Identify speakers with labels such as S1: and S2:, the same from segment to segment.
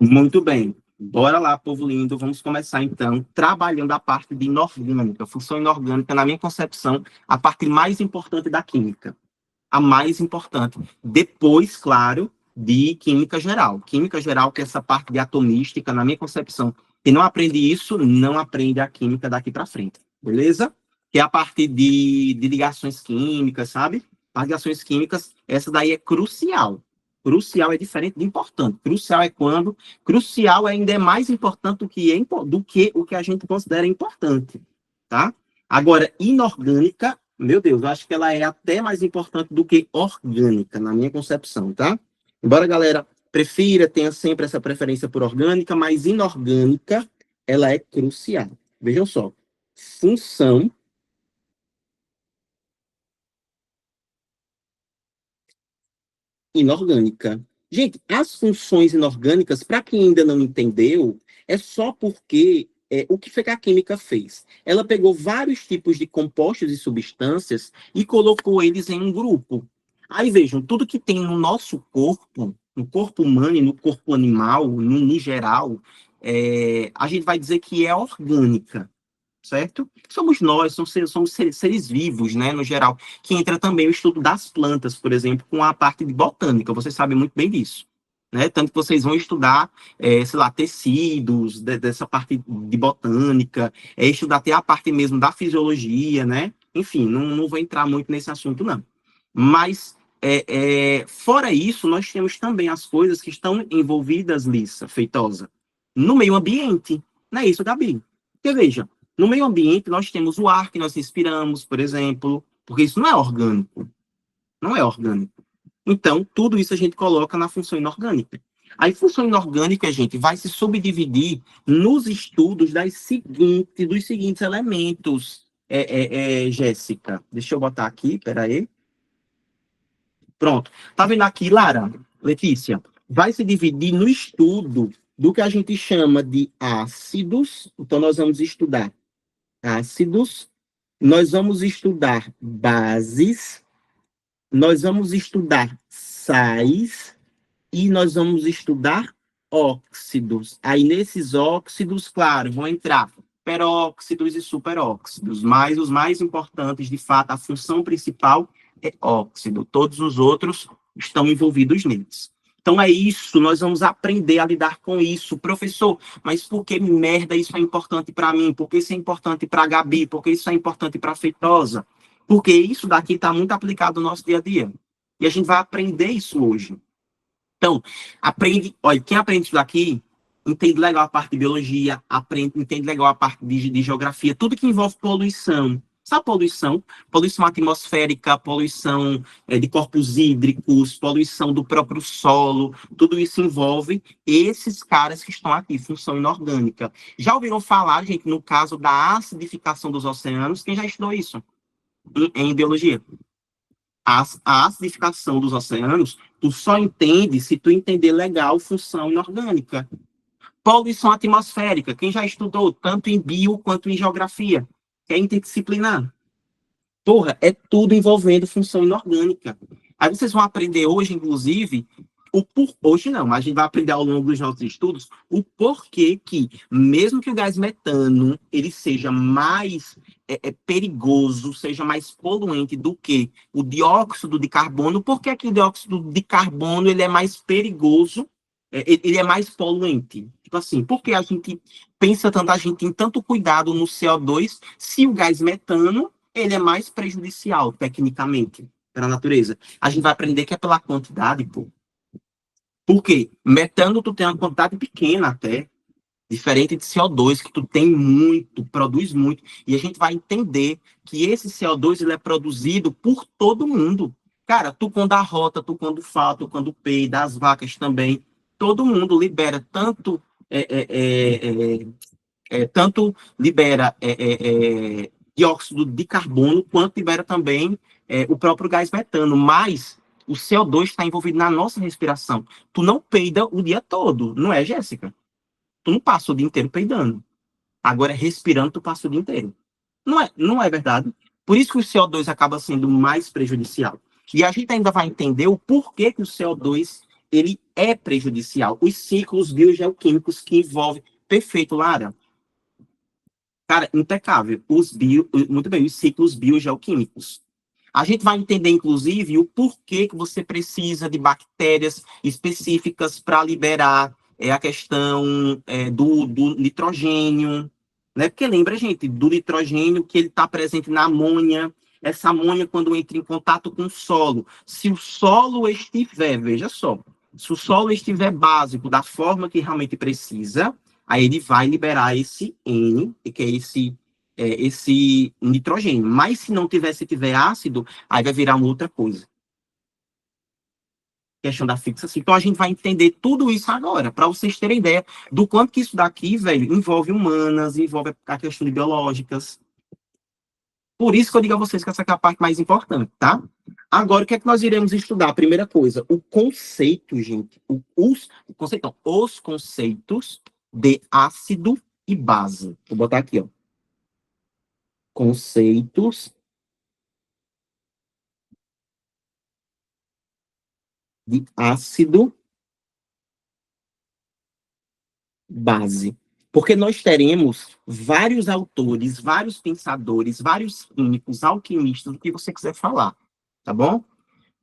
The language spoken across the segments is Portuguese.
S1: Muito bem. Bora lá, povo lindo. Vamos começar, então, trabalhando a parte de inorgânica. Função inorgânica, na minha concepção, a parte mais importante da química. A mais importante. Depois, claro, de química geral. Química geral, que é essa parte de atomística, na minha concepção. Quem não aprende isso, não aprende a química daqui para frente. Beleza? Que é a parte de ligações químicas, sabe? As ligações químicas, essa daí é crucial. Crucial é diferente de importante. Crucial é quando. Crucial ainda é mais importante do que o que a gente considera importante. Tá? Agora, inorgânica, meu Deus, eu acho que ela é até mais importante do que orgânica, na minha concepção, tá? Embora a galera prefira, tenha sempre essa preferência por orgânica, mas inorgânica, ela é crucial. Vejam só. Função inorgânica. Gente, as funções inorgânicas, para quem ainda não entendeu, é só porque o que foi que a química fez? Ela pegou vários tipos de compostos e substâncias e colocou eles em um grupo. Aí vejam, tudo que tem no nosso corpo, no corpo humano e no corpo animal, no geral, a gente vai dizer que é orgânica, certo? Somos nós, somos seres vivos, né, no geral, que entra também o estudo das plantas, por exemplo, com a parte de botânica, vocês sabem muito bem disso, né? Tanto que vocês vão estudar, sei lá, tecidos, dessa parte de botânica, estudar até a parte mesmo da fisiologia, né? Enfim, não vou entrar muito nesse assunto, não. Mas, fora isso, nós temos também as coisas que estão envolvidas, Lissa, Feitosa, no meio ambiente, não é isso, Gabi? Porque, veja, no meio ambiente, nós temos o ar que nós respiramos, por exemplo, porque isso não é orgânico. Não é orgânico. Então, tudo isso a gente coloca na função inorgânica. A função inorgânica, gente, vai se subdividir nos estudos dos seguintes elementos, Jéssica. Deixa eu botar aqui, peraí. Pronto. Tá vendo aqui, Lara? Letícia? Vai se dividir no estudo do que a gente chama de ácidos. Então, nós vamos estudar ácidos, nós vamos estudar bases, nós vamos estudar sais e nós vamos estudar óxidos. Aí nesses óxidos, claro, vão entrar peróxidos e superóxidos, mas os mais importantes, de fato, a função principal é óxido. Todos os outros estão envolvidos neles. Então é isso, nós vamos aprender a lidar com isso. Professor, mas por que merda isso é importante para mim? Por que isso é importante para a Gabi? Por que isso é importante para a Feitosa? Porque isso daqui está muito aplicado no nosso dia a dia. E a gente vai aprender isso hoje. Então, aprende, olha, quem aprende isso daqui, entende legal a parte de biologia, entende legal a parte de geografia, tudo que envolve poluição. Sabe poluição? Poluição atmosférica, poluição de corpos hídricos, poluição do próprio solo, tudo isso envolve esses caras que estão aqui, função inorgânica. Já ouviram falar, gente, no caso da acidificação dos oceanos? Quem já estudou isso em biologia? A acidificação dos oceanos, tu só entende se tu entender legal função inorgânica. Poluição atmosférica, quem já estudou tanto em bio quanto em geografia, é interdisciplinar. Porra, é tudo envolvendo função inorgânica. Aí vocês vão aprender hoje, inclusive, hoje não, mas a gente vai aprender ao longo dos nossos estudos o porquê que, mesmo que o gás metano ele seja mais perigoso, seja mais poluente do que o dióxido de carbono, por que que o dióxido de carbono ele é mais perigoso, ele é mais poluente? Tipo assim, por que a gente pensa tanto, a gente tem tanto cuidado no CO2, se o gás metano ele é mais prejudicial, tecnicamente, para a natureza? A gente vai aprender que é pela quantidade, pô. Por quê? Metano, tu tem uma quantidade pequena até, diferente de CO2, que tu tem muito, produz muito. E a gente vai entender que esse CO2 ele é produzido por todo mundo. Cara, tu quando arrota, tu quando fala, tu quando peida, as vacas também, todo mundo libera tanto libera dióxido de carbono, quanto libera também o próprio gás metano, mas o CO2 está envolvido na nossa respiração. Tu não peida o dia todo, não é, Jéssica? Tu não passa o dia inteiro peidando. Agora, respirando, tu passa o dia inteiro. Não é verdade? Por isso que o CO2 acaba sendo mais prejudicial. E a gente ainda vai entender o porquê que o CO2 ele é prejudicial. Os ciclos biogeoquímicos que envolvem... Perfeito, Lara. Cara, impecável. Muito bem, os ciclos biogeoquímicos. A gente vai entender, inclusive, o porquê que você precisa de bactérias específicas para liberar a questão do nitrogênio, né? Porque lembra, gente, do nitrogênio que ele está presente na amônia. Essa amônia, quando entra em contato com o solo, se o solo estiver, veja só, se o solo estiver básico da forma que realmente precisa, aí ele vai liberar esse N, que é esse nitrogênio. Mas se tiver ácido, aí vai virar uma outra coisa. Questão da fixação. Então a gente vai entender tudo isso agora, para vocês terem ideia do quanto que isso daqui, velho, envolve humanas, envolve a questão de biológicas. Por isso que eu digo a vocês que essa é a parte mais importante, tá? Agora, o que é que nós iremos estudar? A primeira coisa, o conceito, gente. Os conceitos de ácido e base. Vou botar aqui, ó. Conceitos de ácido base. Porque nós teremos vários autores, vários pensadores, vários químicos, alquimistas, o que você quiser falar, tá bom?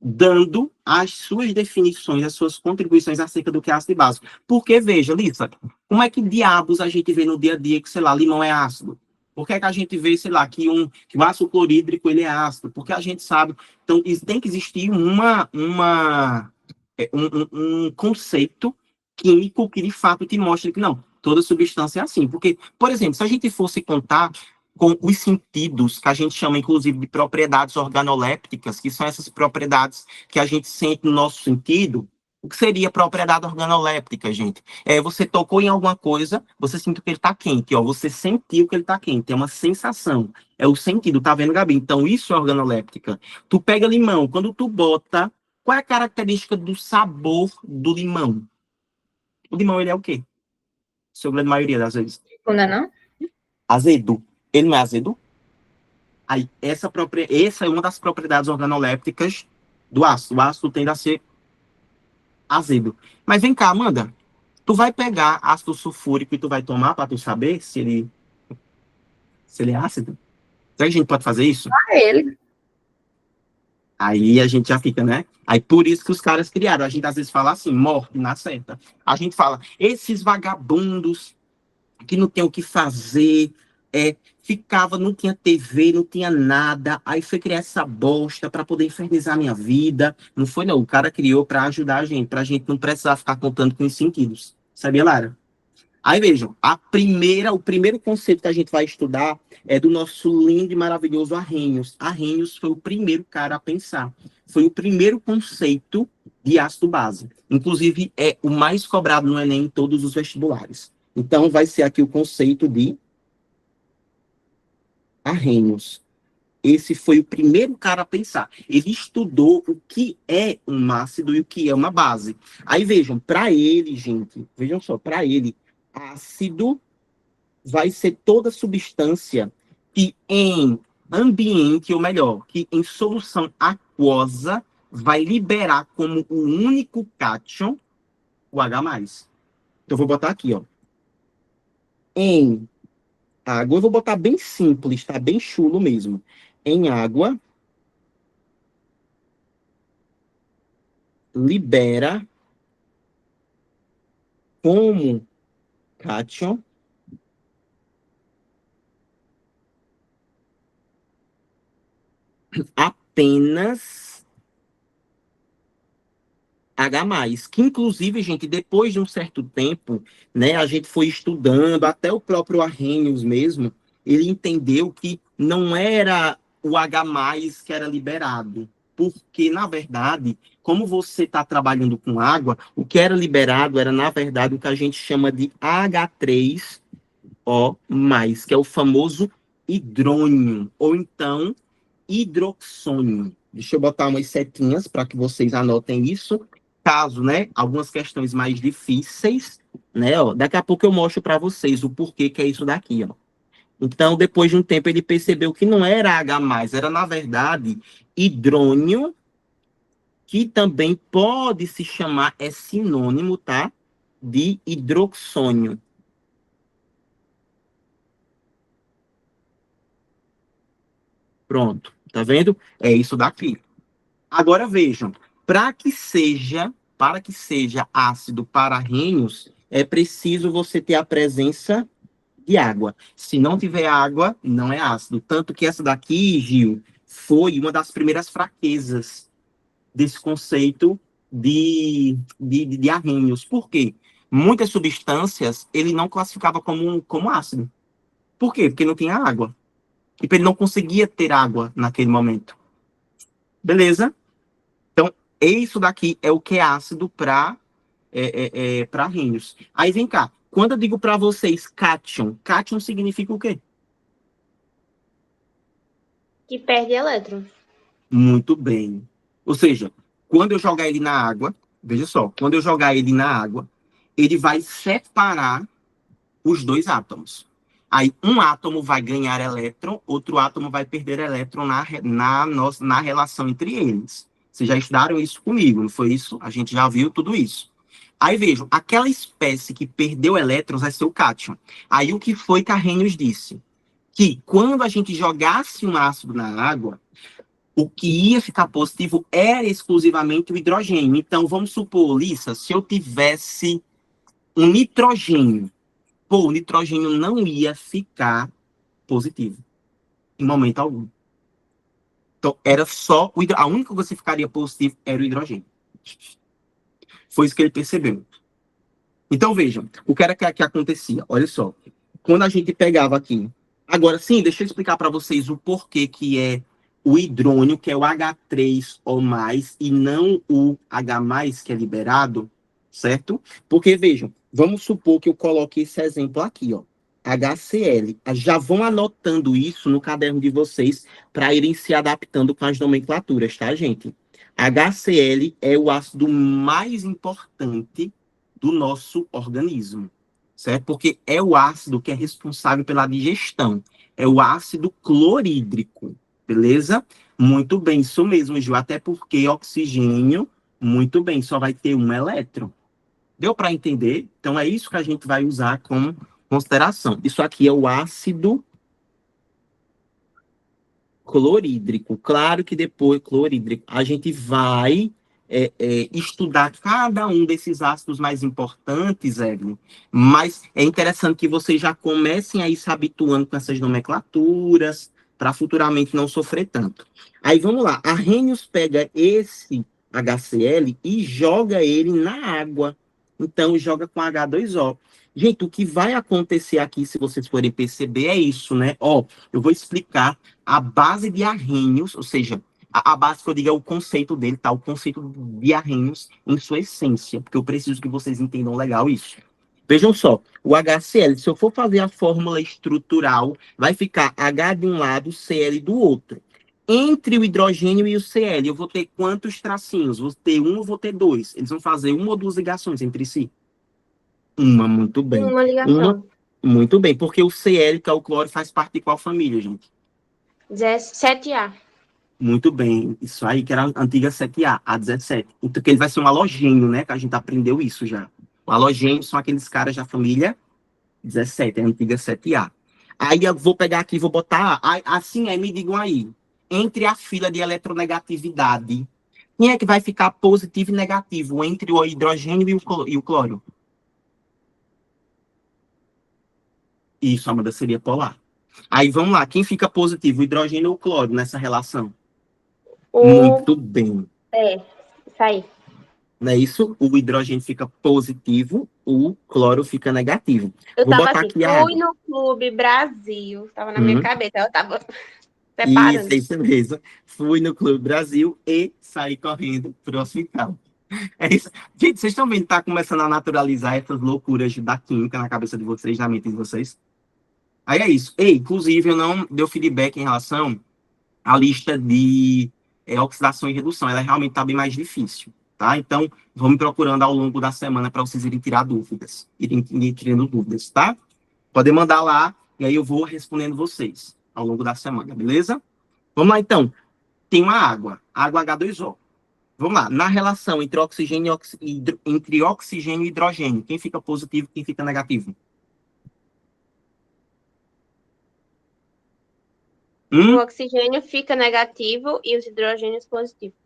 S1: Dando as suas definições, as suas contribuições acerca do que é ácido e base. Porque, veja, Lisa, como é que diabos a gente vê no dia a dia que, sei lá, limão é ácido? Por que é que a gente vê, sei lá, que o ácido clorídrico ele é ácido? Porque a gente sabe. Então, tem que existir um conceito químico que, de fato, te mostre que não, toda substância é assim. Porque, por exemplo, se a gente fosse contar com os sentidos, que a gente chama, inclusive, de propriedades organolépticas, que são essas propriedades que a gente sente no nosso sentido. O que seria propriedade organoléptica, gente? Você tocou em alguma coisa, você sentiu que ele está quente, ó, você sentiu que ele está quente, é uma sensação, é o sentido, tá vendo, Gabi? Então, isso é organoléptica. Tu pega limão, quando tu bota, qual é a característica do sabor do limão? O limão, ele é o quê? Sua grande maioria das vezes.
S2: Não é não?
S1: Azedo. Ele não é azedo? Aí, essa é uma das propriedades organolépticas do ácido. O ácido tende a ser azedo. Mas vem cá, Amanda. Tu vai pegar ácido sulfúrico e tu vai tomar para tu saber se ele é ácido? Será que a gente pode fazer isso?
S2: Ele.
S1: Aí a gente já fica, né? Aí por isso que os caras criaram. A gente às vezes fala assim, morte na certa. A gente fala, esses vagabundos que não tem o que fazer, não tinha TV, não tinha nada, aí foi criar essa bosta para poder infernizar a minha vida. Não foi, não. O cara criou para ajudar a gente, para a gente não precisar ficar contando com os sentidos. Sabia, Lara? Aí vejam, o primeiro conceito que a gente vai estudar é do nosso lindo e maravilhoso Arrhenius. Arrhenius foi o primeiro cara a pensar. Foi o primeiro conceito de ácido base. Inclusive, é o mais cobrado no Enem em todos os vestibulares. Então, vai ser aqui o conceito de Arrhenius. Esse foi o primeiro cara a pensar. Ele estudou o que é um ácido e o que é uma base. Aí vejam, para ele, gente, vejam só, para ele, ácido vai ser toda substância que em ambiente, ou melhor, que em solução aquosa vai liberar como o único cátion o H+. Então, eu vou botar aqui, ó. Em água, eu vou botar bem simples, tá? Bem chulo mesmo. Em água, libera como cátion apenas H+, que inclusive, gente, depois de um certo tempo, né, a gente foi estudando, até o próprio Arrhenius mesmo, ele entendeu que não era o H+ que era liberado, porque, na verdade, como você está trabalhando com água, o que era liberado era, na verdade, o que a gente chama de H3O+, que é o famoso hidrônio, ou então hidroxônio. Deixa eu botar umas setinhas para que vocês anotem isso. Caso, né, algumas questões mais difíceis, né, ó, daqui a pouco eu mostro para vocês o porquê que é isso daqui, ó. Então, depois de um tempo, ele percebeu que não era H+, era, na verdade, hidrônio que também pode se chamar, é sinônimo, tá? De hidroxônio. Pronto, tá vendo? É isso daqui. Agora vejam, para que seja ácido para rins, é preciso você ter a presença de água. Se não tiver água, não é ácido. Tanto que essa daqui, Gil, foi uma das primeiras fraquezas desse conceito de arrênios. Por quê? Muitas substâncias ele não classificava como ácido. Por quê? Porque não tinha água. E ele não conseguia ter água naquele momento. Beleza? Então, isso daqui é o que é ácido para arrênios. Aí vem cá. Quando eu digo para vocês cátion significa o quê?
S2: Que perde elétron.
S1: Muito bem. Ou seja, quando eu jogar ele na água, veja só, quando eu jogar ele na água, ele vai separar os dois átomos. Aí um átomo vai ganhar elétron, outro átomo vai perder elétron na relação entre eles. Vocês já estudaram isso comigo, não foi isso? A gente já viu tudo isso. Aí vejam, aquela espécie que perdeu elétrons vai ser o cátion. Aí o que foi que Arrhenius disse? Que quando a gente jogasse um ácido na água, o que ia ficar positivo era exclusivamente o hidrogênio. Então, vamos supor, Lissa, se eu tivesse um nitrogênio, o nitrogênio não ia ficar positivo, em momento algum. Então, era só a única coisa que ficaria positivo era o hidrogênio. Foi isso que ele percebeu. Então, vejam, o que era que acontecia? Olha só, quando a gente pegava aqui... Agora, sim, deixa eu explicar para vocês o porquê que é o hidrônio, que é o H3O+, e não o H+, que é liberado, certo? Porque, vejam, vamos supor que eu coloque esse exemplo aqui, ó, HCl. Já vão anotando isso no caderno de vocês para irem se adaptando com as nomenclaturas, tá, gente? HCl é o ácido mais importante do nosso organismo, certo? Porque é o ácido que é responsável pela digestão. É o ácido clorídrico, beleza? Muito bem, isso mesmo, Gil. Até porque oxigênio, muito bem, só vai ter um elétron. Deu para entender? Então é isso que a gente vai usar como consideração. Isso aqui é o ácido clorídrico. Claro que depois, clorídrico, a gente vai estudar cada um desses ácidos mais importantes, Evelyn, mas é interessante que vocês já comecem a ir se habituando com essas nomenclaturas, para futuramente não sofrer tanto. Aí vamos lá, a Arrhenius pega esse HCl e joga ele na água. Então, joga com H2O. Gente, o que vai acontecer aqui, se vocês forem perceber, é isso, né? Ó, eu vou explicar a base de Arrhenius, ou seja, a base que eu digo é o conceito dele, tá? O conceito de Arrhenius em sua essência, porque eu preciso que vocês entendam legal isso. Vejam só, o HCl, se eu for fazer a fórmula estrutural, vai ficar H de um lado, Cl do outro. Entre o hidrogênio e o Cl, eu vou ter quantos tracinhos? Vou ter um ou vou ter dois? Eles vão fazer uma ou duas ligações entre si? Uma, muito bem.
S2: Uma ligação.
S1: Muito bem, porque o Cl, que é o cloro, faz parte de qual família, gente?
S2: 17A.
S1: Muito bem, isso aí que era a antiga 7A, a 17. Então, que ele vai ser um halogênio, né? Que a gente aprendeu isso já. O halogênio são aqueles caras da família 17, a antiga 7A. Aí eu vou pegar aqui e vou botar, assim aí, me digam aí, entre a fila de eletronegatividade, quem é que vai ficar positivo e negativo entre o hidrogênio e o cloro? Isso, Amanda, seria polar. Aí vamos lá, quem fica positivo, o hidrogênio ou o cloro nessa relação? Muito bem.
S2: Isso aí.
S1: Não é isso? O hidrogênio fica positivo, o cloro fica negativo.
S2: Eu
S1: Vou
S2: tava
S1: botar
S2: assim,
S1: aqui a
S2: fui
S1: água.
S2: no Clube Brasil. Tava na minha cabeça, eu tava separando.
S1: Isso mesmo. Fui no Clube Brasil e saí correndo pro hospital. É isso. Gente, vocês estão vendo que tá começando a naturalizar essas loucuras da química na cabeça de vocês, na mente de vocês? Aí é isso. Ei, inclusive, eu não dei feedback em relação à lista de oxidação e redução. Ela realmente está bem mais difícil, tá? Então, vamos procurando ao longo da semana para vocês irem tirar dúvidas. Irem tirando dúvidas, tá? Podem mandar lá, e aí eu vou respondendo vocês ao longo da semana, beleza? Vamos lá, então. Tem uma água H2O. Vamos lá. Na relação entre oxigênio e hidrogênio, quem fica positivo e quem fica negativo?
S2: O oxigênio fica negativo e os hidrogênios positivos.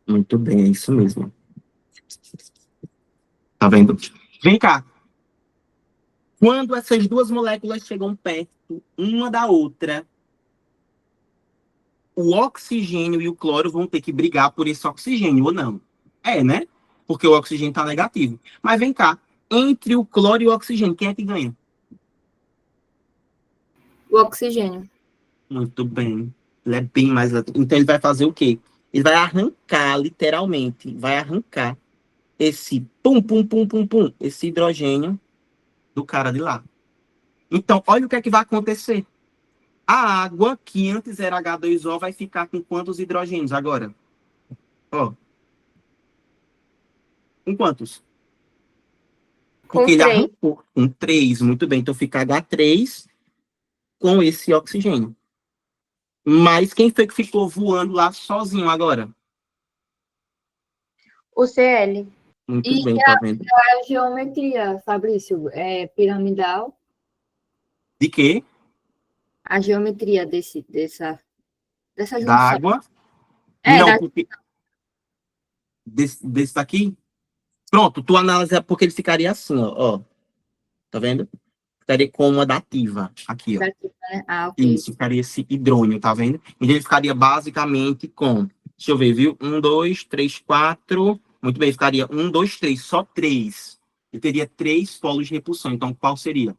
S1: Muito bem, é isso mesmo. Tá vendo? Vem cá. Quando essas duas moléculas chegam perto uma da outra, o oxigênio e o cloro vão ter que brigar por esse oxigênio, ou não? É, né? Porque o oxigênio está negativo. Mas vem cá, entre o cloro e o oxigênio, quem é que ganha?
S3: O oxigênio.
S1: Muito bem. Ele é bem mais... Então ele vai fazer o quê? Ele vai arrancar, literalmente, vai arrancar esse pum, pum, pum, pum, pum, esse hidrogênio do cara de lá. Então, olha o que é que vai acontecer. A água, que antes era H2O, vai ficar com quantos hidrogênios agora? Ó. Com quantos?
S2: Com
S1: Porque ele
S2: 3.
S1: arrancou com 3. Muito bem. Então fica H3 com esse oxigênio. Mas quem foi que ficou voando lá sozinho agora?
S2: O Cl.
S1: Muito
S3: E
S1: bem, tá vendo?
S3: a geometria, Fabrício, é piramidal?
S1: De quê?
S3: A geometria dessa
S1: Da
S3: junção.
S1: água?
S3: É,
S1: Não, porque... Desse daqui? Pronto, tua análise é porque ele ficaria assim, ó. Tá vendo? Ficaria com uma dativa aqui, ó.
S3: daqui, né? Ah, ok.
S1: Isso, ficaria esse hidrônio, tá vendo? Então ele ficaria basicamente com... Deixa eu ver, viu? 1, 2, 3, 4... Muito bem, ficaria 1, 2, 3, só 3. E teria 3 polos de repulsão. Então, qual seria?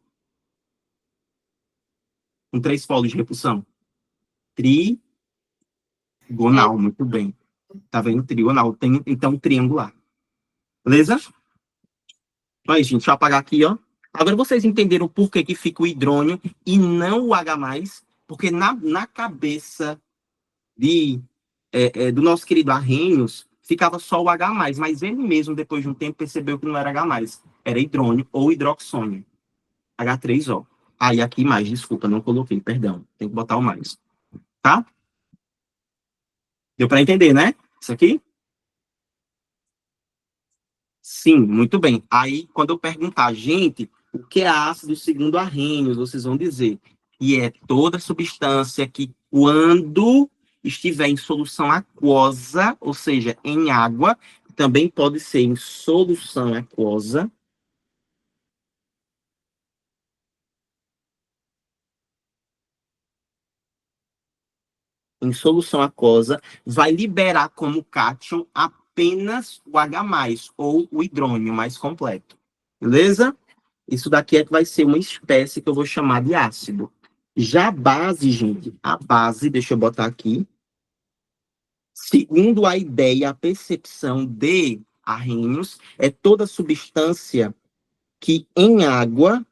S1: Com 3 polos de repulsão. Trigonal, muito bem. Tá vendo? Trigonal. Tem, então, triangular. Beleza? Aí, gente, deixa eu apagar aqui, ó. Agora vocês entenderam por que que fica o hidrônio e não o H+, porque na cabeça do nosso querido Arrhenius, ficava só o H+, mas ele mesmo, depois de um tempo, percebeu que não era H+, era hidrônio ou hidroxônio. H3O. Aí aqui mais, desculpa, não coloquei, perdão. Tem que botar o mais. Tá? Deu para entender, né? Isso aqui? Sim, muito bem. Aí, quando eu perguntar, gente, o que é ácido segundo Arrhenius, vocês vão dizer que é toda substância que, quando estiver em solução aquosa, ou seja, em água, também pode ser em solução aquosa, vai liberar como cátion apenas o H+, ou o hidrônio mais completo. Beleza? Isso daqui é que vai ser uma espécie que eu vou chamar de ácido. Já a base, gente, a base, deixa eu botar aqui, segundo a ideia, a percepção de Arrhenius, é toda substância que em água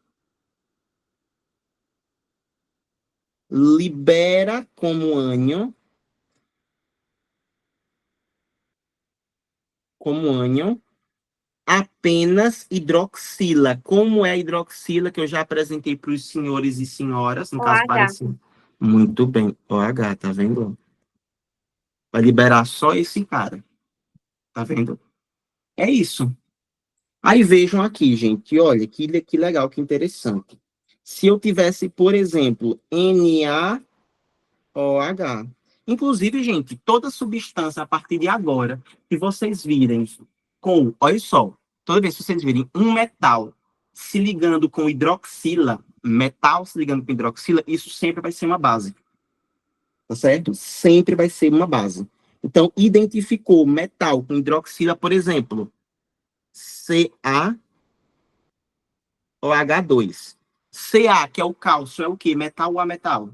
S1: libera como ânion, apenas hidroxila. Como é a hidroxila que eu já apresentei para os senhores e senhoras, no caso
S2: OH.
S1: parecido. Muito bem, OH, tá vendo? Vai liberar só esse cara. Tá vendo? É isso. Aí vejam aqui, gente, olha, que legal, que interessante. Se eu tivesse, por exemplo, NaOH. Inclusive, gente, toda substância a partir de agora que vocês virem com, olha só, toda vez que vocês virem um metal se ligando com hidroxila, metal se ligando com hidroxila, isso sempre vai ser uma base. Tá certo? Sempre vai ser uma base. Então, identificou metal com hidroxila, por exemplo, Ca ou H2. Ca, que é o cálcio, é o quê? Metal ou ametal?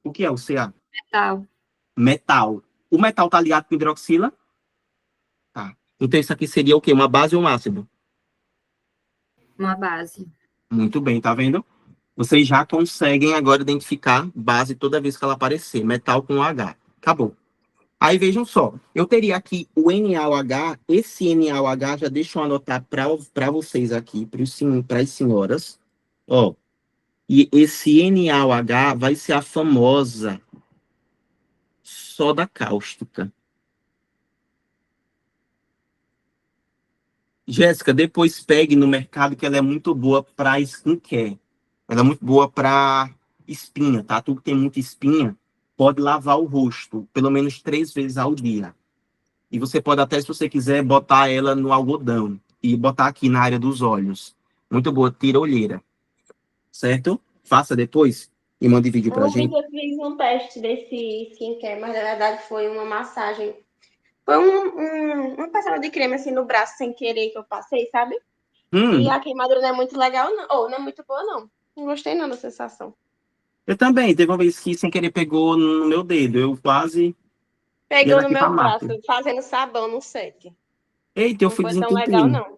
S1: O que é o Ca?
S3: Metal.
S1: Metal. O metal tá ligado com hidroxila? Tá. Então isso aqui seria o quê? Uma base ou um ácido?
S3: Uma base.
S1: Muito bem, tá vendo? Vocês já conseguem agora identificar base toda vez que ela aparecer. Metal com H. Acabou. Aí vejam só, eu teria aqui o NaOH, esse NaOH, já deixa eu anotar para vocês aqui, para as senhoras, ó, e esse NaOH vai ser a famosa soda cáustica. Jéssica, depois pegue no mercado que ela é muito boa para skincare. Ela é muito boa para espinha, tá? Tu que tem muita espinha, pode lavar o rosto pelo menos 3 vezes ao dia. E você pode até, se você quiser, botar ela no algodão e botar aqui na área dos olhos. Muito boa, tira olheira. Certo? Faça depois e mande vídeo pra
S2: Eu vi
S1: gente.
S2: que eu fiz um teste desse skincare, mas na verdade foi uma massagem. Foi uma passada de creme assim no braço sem querer que eu passei, sabe? E a queimadura não é muito legal, não. Ou não é muito boa, não. Não gostei não da sensação.
S1: Eu também. Teve uma vez que sem querer pegou no meu dedo. Eu quase ia
S2: Pegou no
S1: daqui pra
S2: meu braço,
S1: máquina.
S2: fazendo sabão no set.
S1: Eita, eu
S2: Não
S1: fui
S2: foi tão legal,
S1: desentupindo.
S2: não.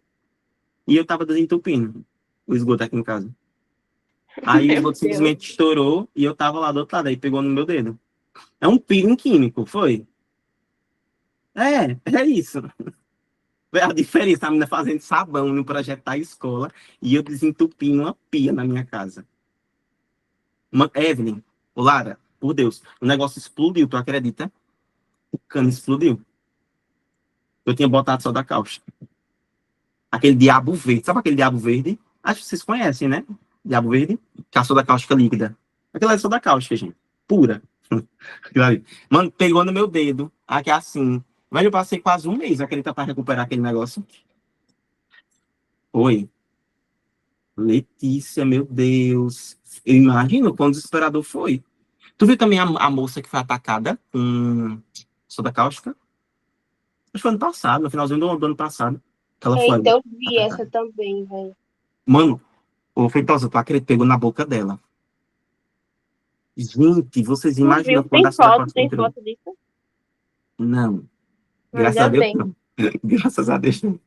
S1: E eu tava desentupindo o esgoto aqui em casa. Aí o
S2: Meu
S1: esgoto
S2: Deus.
S1: simplesmente estourou e eu tava lá do outro lado. Aí pegou no meu dedo. É um peeling químico, foi? É isso. É a diferença, a menina fazendo sabão no projeto da escola e eu desentupindo uma pia na minha casa. Evelyn, Lara, por Deus, o negócio explodiu, tu acredita? O cano explodiu. Eu tinha botado soda cáustica. Aquele diabo verde. Sabe aquele diabo verde? Acho que vocês conhecem, né? Diabo verde. Que é a soda cáustica líquida. Aquela é soda cáustica, gente. Pura. Mano, pegou no meu dedo. Aqui assim. Velho, eu passei quase um mês acredita pra recuperar aquele negócio. Oi. Letícia, meu Deus. Eu imagino quão desesperador foi. Tu viu também a moça que foi atacada com soda cáustica? Acho que foi ano passado, no finalzinho do ano passado. Que ela foi
S2: Eita, eu vi essa
S1: atacada.
S2: também, velho.
S1: Mano, o Feitosa, tu acredita, pegou na boca dela. Gente, vocês
S2: Tu
S1: imaginam
S2: viu?
S1: quando a soda cáustica
S2: Tem
S1: entrou?
S2: foto disso?
S1: Não. Graças a
S2: Ainda
S1: Deus,
S2: bem.
S1: não. Graças a Deus, não.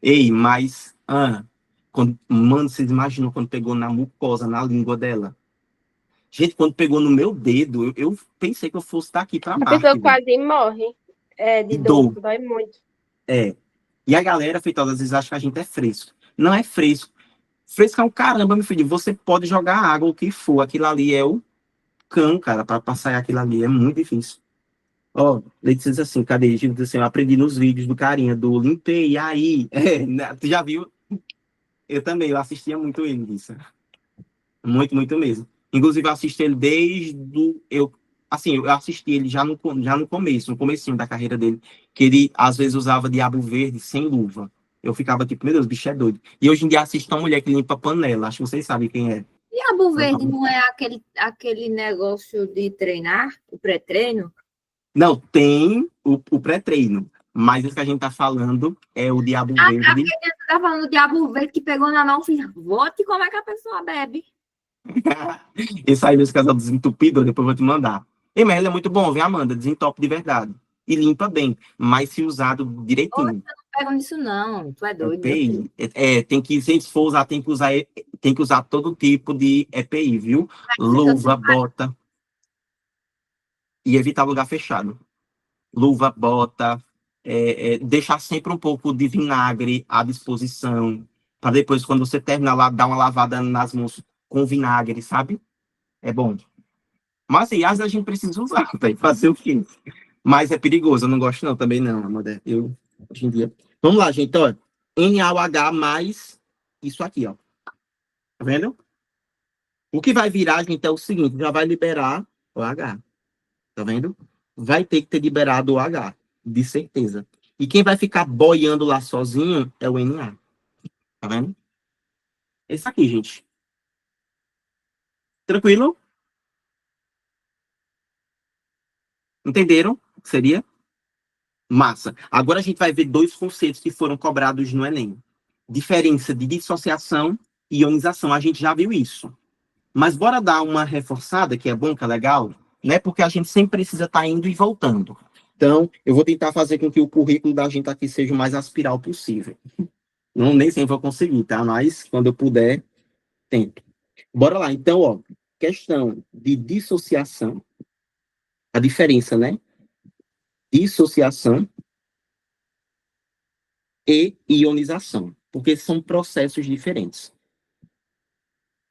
S1: Ei, mas, mano, vocês imaginam quando pegou na mucosa, na língua dela? Gente, quando pegou no meu dedo, eu pensei que eu fosse daqui pra
S2: A pessoa
S1: Marte, velho.
S2: quase morre de
S1: De
S2: dor,
S1: dor.
S2: dói muito.
S1: É. E a galera, Feitosa, às vezes acha que a gente é fresco. Não é fresco. Fresco é um caramba, meu filho. Você pode jogar água, o que for. Aquilo ali é o cão, cara, pra passar aquilo ali. É muito difícil. Ó, Letícia diz assim, cadê? Diz assim, eu aprendi nos vídeos do carinha, do limpei, aí. É, né, tu já viu? Eu também, eu assistia muito ele disso. Muito, muito mesmo. Inclusive, eu assisti ele assim, eu assisti ele já no começo, no comecinho da carreira dele, que ele, às vezes, usava Diabo Verde sem luva. Eu ficava tipo, meu Deus, o bicho é doido. E hoje em dia assisto uma mulher que limpa panela, acho que vocês sabem quem é.
S3: Diabo Verde não é aquele negócio de treinar, o pré-treino?
S1: Não, tem o pré-treino, mas esse que a gente tá falando é o Diabo Verde.
S3: Você tá falando do Diabo Verde que pegou na mão e fez, vote como é que a pessoa bebe.
S1: Esse aí, meus casal desentupido, depois eu vou te mandar. E, mas ele é muito bom, viu, Amanda? Desentope de verdade. E limpa bem, mas se usado direitinho.
S3: Não pega nisso não, tu é doido.
S1: EPI. Tem que, se for usar, tem que usar todo tipo de EPI, viu? Luva, bota. E evitar lugar fechado. Luva, bota. Deixar sempre um pouco de vinagre à disposição. Para depois, quando você terminar lá, dar uma lavada nas mãos com vinagre, sabe? É bom. Mas assim, às vezes a gente precisa usar, velho, fazer o quê? Mas é perigoso, eu não gosto não, também não, amor. Eu, hoje em dia. Vamos lá, gente, ó. NaOH mais isso aqui, ó. Tá vendo? O que vai virar, gente, é o seguinte, já vai liberar o H. Tá vendo? Vai ter que ter liberado o H, de certeza. E quem vai ficar boiando lá sozinho é o Na. Tá vendo? Esse aqui, gente. Tranquilo? Entenderam o que seria? Massa. Agora a gente vai ver 2 conceitos que foram cobrados no Enem. Diferença de dissociação e ionização. A gente já viu isso. Mas bora dar uma reforçada, que é bom, que é legal, né? Porque a gente sempre precisa estar indo e voltando. Então, eu vou tentar fazer com que o currículo da gente aqui seja o mais aspiral possível. Não, nem sempre vou conseguir, tá? Mas quando eu puder, tento. Bora lá. Então, ó, questão de dissociação. A diferença, né? Dissociação e ionização, porque são processos diferentes.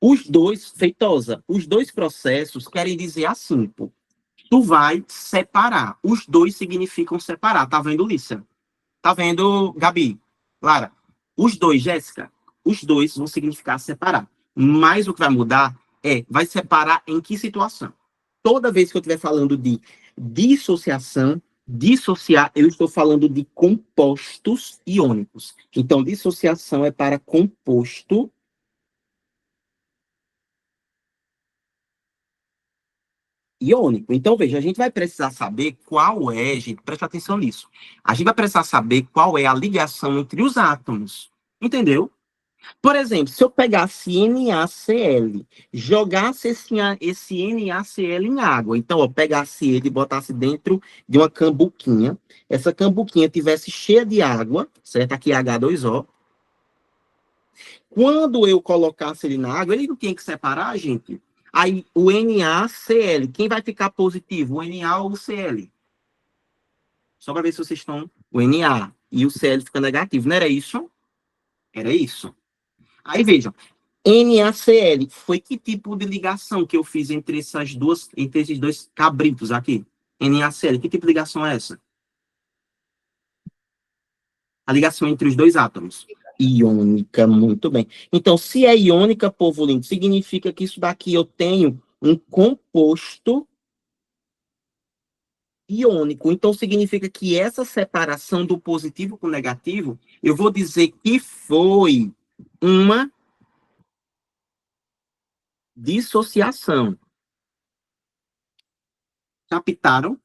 S1: Os dois, Feitosa, os dois processos querem dizer assim, pô. tu vai separar. Os dois significam separar. Tá vendo, Lícia? Tá vendo, Gabi? Lara? Os dois, Jéssica, os dois vão significar separar. Mas o que vai mudar vai separar em que situação? Toda vez que eu estiver falando de dissociação, dissociar, eu estou falando de compostos iônicos. Então, dissociação é para composto iônico. Então, veja, a gente vai precisar saber qual é, gente, presta atenção nisso. A gente vai precisar saber qual é a ligação entre os átomos. Entendeu? Por exemplo, se eu pegasse NaCl, jogasse esse NaCl em água, então, eu pegasse ele e botasse dentro de uma cambuquinha, essa cambuquinha tivesse cheia de água, certo? Aqui é H2O. Quando eu colocasse ele na água, ele não tinha que separar, gente. Aí, o NaCl, quem vai ficar positivo, o Na ou o Cl? Só para ver se vocês estão... O Na e o Cl fica negativo, não era isso? Era isso. Aí, vejam, NaCl, foi que tipo de ligação que eu fiz entre esses dois cabritos aqui? NaCl, que tipo de ligação é essa? A ligação entre os dois átomos. Iônica, muito bem. Então, se é iônica, povo lindo, significa que isso daqui eu tenho um composto iônico. Então, significa que essa separação do positivo com o negativo, eu vou dizer que foi uma dissociação. Captaram?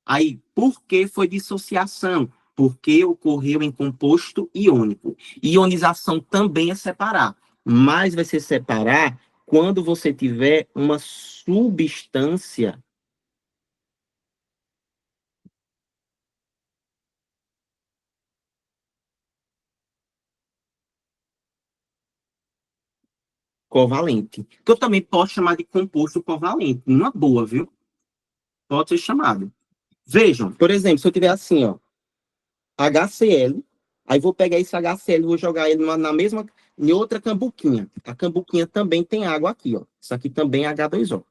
S1: Aí, por que foi dissociação? Porque ocorreu em composto iônico. Ionização também é separar, mas vai ser separar quando você tiver uma substância covalente. Que eu também posso chamar de composto covalente. Uma boa, viu? Pode ser chamado. Vejam, por exemplo, se eu tiver assim, ó, HCl, aí vou pegar esse HCl e vou jogar ele em outra cambuquinha. A cambuquinha também tem água aqui, ó. Isso aqui também é H2O.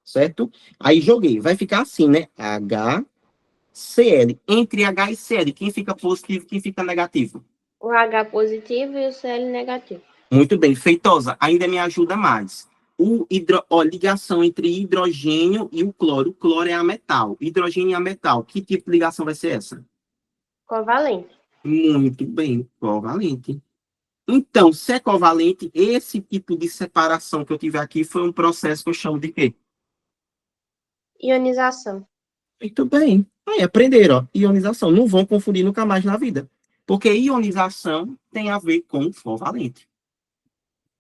S1: Certo? Aí joguei. Vai ficar assim, né? HCl. Entre H e Cl, quem fica positivo, quem fica negativo?
S2: O H positivo e o Cl negativo.
S1: Muito bem. Feitosa, ainda me ajuda mais. Ligação entre hidrogênio e o cloro. O cloro é a metal. Hidrogênio e a metal. Que tipo de ligação vai ser essa?
S2: Covalente.
S1: Muito bem, covalente. Então, se é covalente, esse tipo de separação que eu tive aqui foi um processo que eu chamo de quê?
S2: Ionização.
S1: Muito bem. Aí, aprenderam, ó. Ionização. Não vão confundir nunca mais na vida. Porque ionização tem a ver com covalente.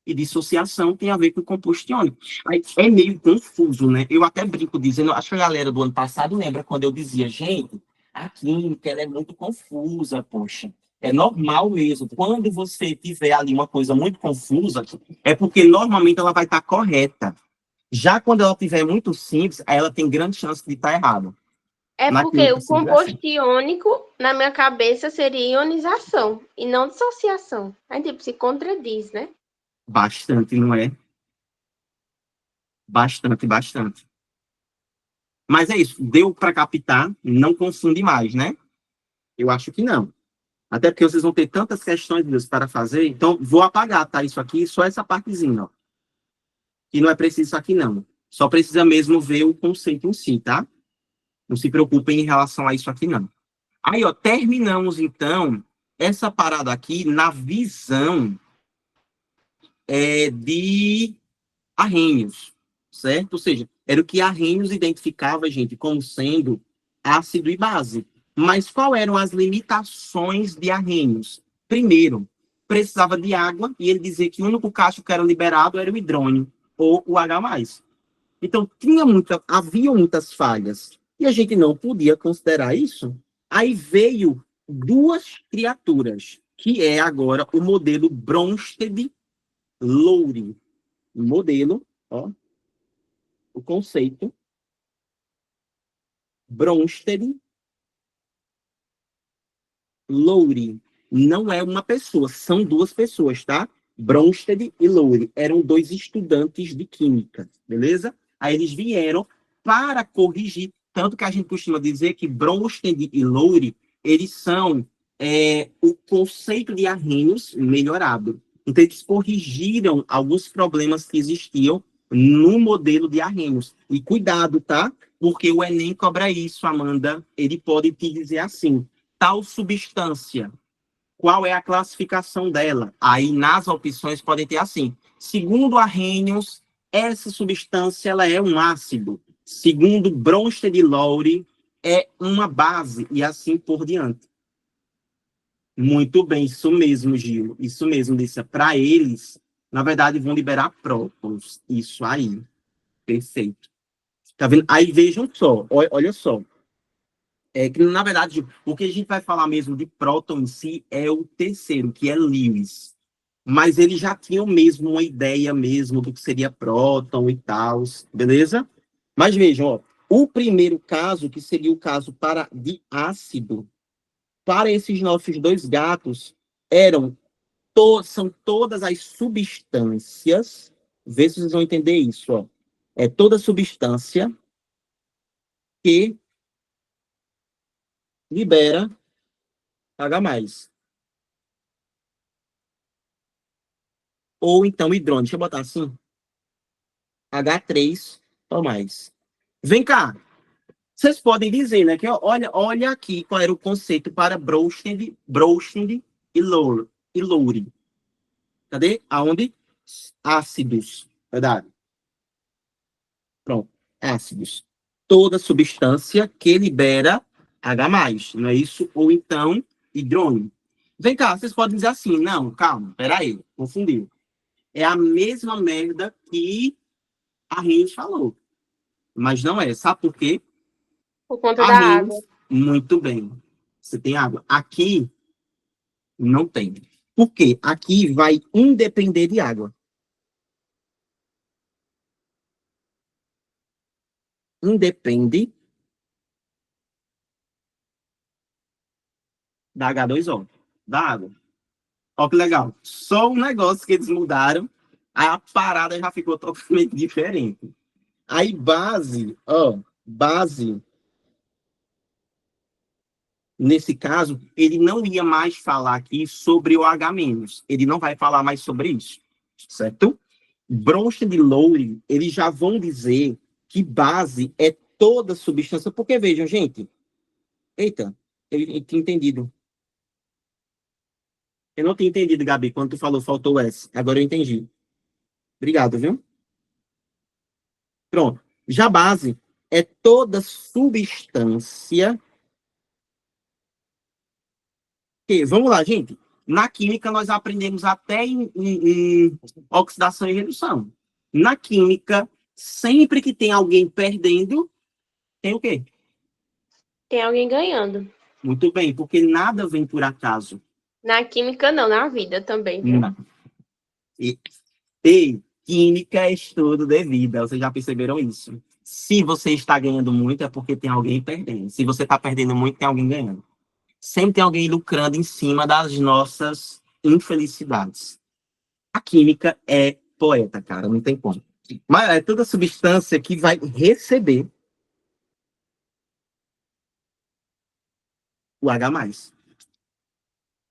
S1: E dissociação tem a ver com composto iônico. Aí é meio confuso, né? Eu até brinco dizendo, acho que a galera do ano passado lembra quando eu dizia, gente, a química ela é muito confusa, poxa. É normal mesmo. Quando você tiver ali uma coisa muito confusa, é porque normalmente ela vai estar correta. Já quando ela tiver muito simples, aí ela tem grande chance de estar errado.
S2: É porque o composto iônico, na minha cabeça, seria ionização e não dissociação. Aí, tipo, se contradiz, né?
S1: Bastante, não é? Bastante, bastante. Mas é isso. Deu para captar? Não confunde mais, né? Eu acho que não. Até porque vocês vão ter tantas questões para fazer. Então, vou apagar, tá? Isso aqui, só essa partezinha, ó. E não é preciso isso aqui, não. Só precisa mesmo ver o conceito em si, tá? Não se preocupem em relação a isso aqui, não. Aí, ó, terminamos, então, essa parada aqui na visão de Arrhenius, certo? Ou seja, era o que Arrhenius identificava, gente, como sendo ácido e base. Mas quais eram as limitações de Arrhenius? Primeiro, precisava de água e ele dizia que o único cacho que era liberado era o hidrônio, ou o H+. Então, havia muitas falhas. E a gente não podia considerar isso. Aí veio duas criaturas, que é agora o modelo Bronsted-Lowry. O modelo, ó, o conceito Bronsted-Lowry. Não é uma pessoa, são duas pessoas, tá? Bronsted e Lowry eram dois estudantes de química, beleza? Aí eles vieram para corrigir, tanto que a gente costuma dizer que Bronsted e Lowry, eles são o conceito de Arrhenius melhorado. Então, eles corrigiram alguns problemas que existiam no modelo de Arrhenius. E cuidado, tá? Porque o Enem cobra isso, Amanda. Ele pode te dizer assim, tal substância, qual é a classificação dela? Aí, nas opções, podem ter assim, segundo Arrhenius, essa substância ela é um ácido. Segundo Bronsted e Lowry, é uma base, e assim por diante. Muito bem, isso mesmo, Gil. Isso mesmo, Lícia. Para eles, na verdade, vão liberar prótons. Isso aí. Perfeito. Tá vendo? Aí vejam só, olha só. Que, na verdade, o que a gente vai falar mesmo de próton em si é o terceiro, que é Lewis. Mas eles já tinham mesmo uma ideia mesmo do que seria próton e tal, beleza? Mas vejam, ó, o primeiro caso, que seria o caso de ácido, para esses nossos dois gatos, são todas as substâncias, vê se vocês vão entender isso, ó. É toda substância que libera H+. Ou então hidrônio, deixa eu botar assim, H3 ou mais. Vem cá, vocês podem dizer, né, que olha aqui qual era o conceito para Bronsted e Lowry. Cadê? Aonde? Ácidos, verdade. Pronto, ácidos. Toda substância que libera H+, não é isso? Ou então hidrônio. Vem cá, vocês podem dizer assim, não, calma, peraí, confundiu. É a mesma merda que a Rios falou. Mas não é, sabe por quê?
S2: Por conta da água.
S1: Muito bem. Você tem água. Aqui, não tem. Por quê? Aqui vai independer de água. Independe da H2O, da água. Olha que legal. Só um negócio que eles mudaram, aí a parada já ficou totalmente diferente. Aí base, nesse caso, ele não ia mais falar aqui sobre o H-. Ele não vai falar mais sobre isso, certo? Bronsted e Lowry, eles já vão dizer que base é toda substância, porque vejam, gente, eita, eu tinha entendido. Eu não tinha entendido, Gabi, quando tu falou faltou o S. Agora eu entendi. Obrigado, viu? Pronto. Já base é toda substância que, vamos lá, gente. Na química nós aprendemos até em oxidação e redução. Na química, sempre que tem alguém perdendo, tem o quê?
S2: Tem alguém ganhando.
S1: Muito bem, porque nada vem por acaso.
S2: Na química não, na vida também. Viu?
S1: Não. Química é estudo de vida, vocês já perceberam isso? Se você está ganhando muito, é porque tem alguém perdendo. Se você está perdendo muito, tem alguém ganhando. Sempre tem alguém lucrando em cima das nossas infelicidades. A química é poeta, cara, não tem como. Mas é toda substância que vai receber o H+.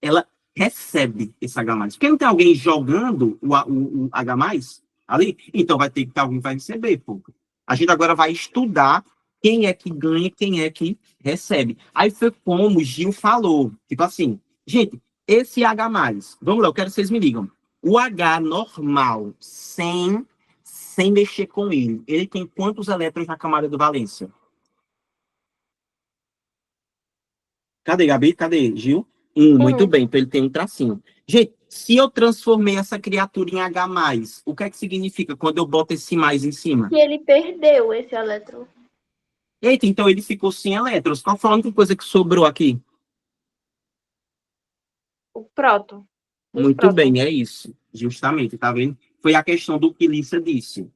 S1: Ela recebe esse H+. Porque não tem alguém jogando o H+, ali, então vai ter que ter alguém que vai receber, pô. A gente agora vai estudar quem é que ganha, quem é que recebe. Aí foi como o Gil falou, tipo assim, gente, esse H+, vamos lá, eu quero que vocês me digam, o H normal, sem mexer com ele tem quantos elétrons na camada de valência? Cadê, Gabi? Cadê, Gil? Muito bem, então ele tem um tracinho. Gente, se eu transformei essa criatura em H+, o que é que significa quando eu boto esse mais em cima?
S2: Que ele perdeu esse elétron.
S1: Eita, então ele ficou sem elétrons. Qual foi a única coisa que sobrou aqui?
S2: O próton.
S1: Muito bem, é isso. Justamente, tá vendo? Foi a questão do que Lícia disse.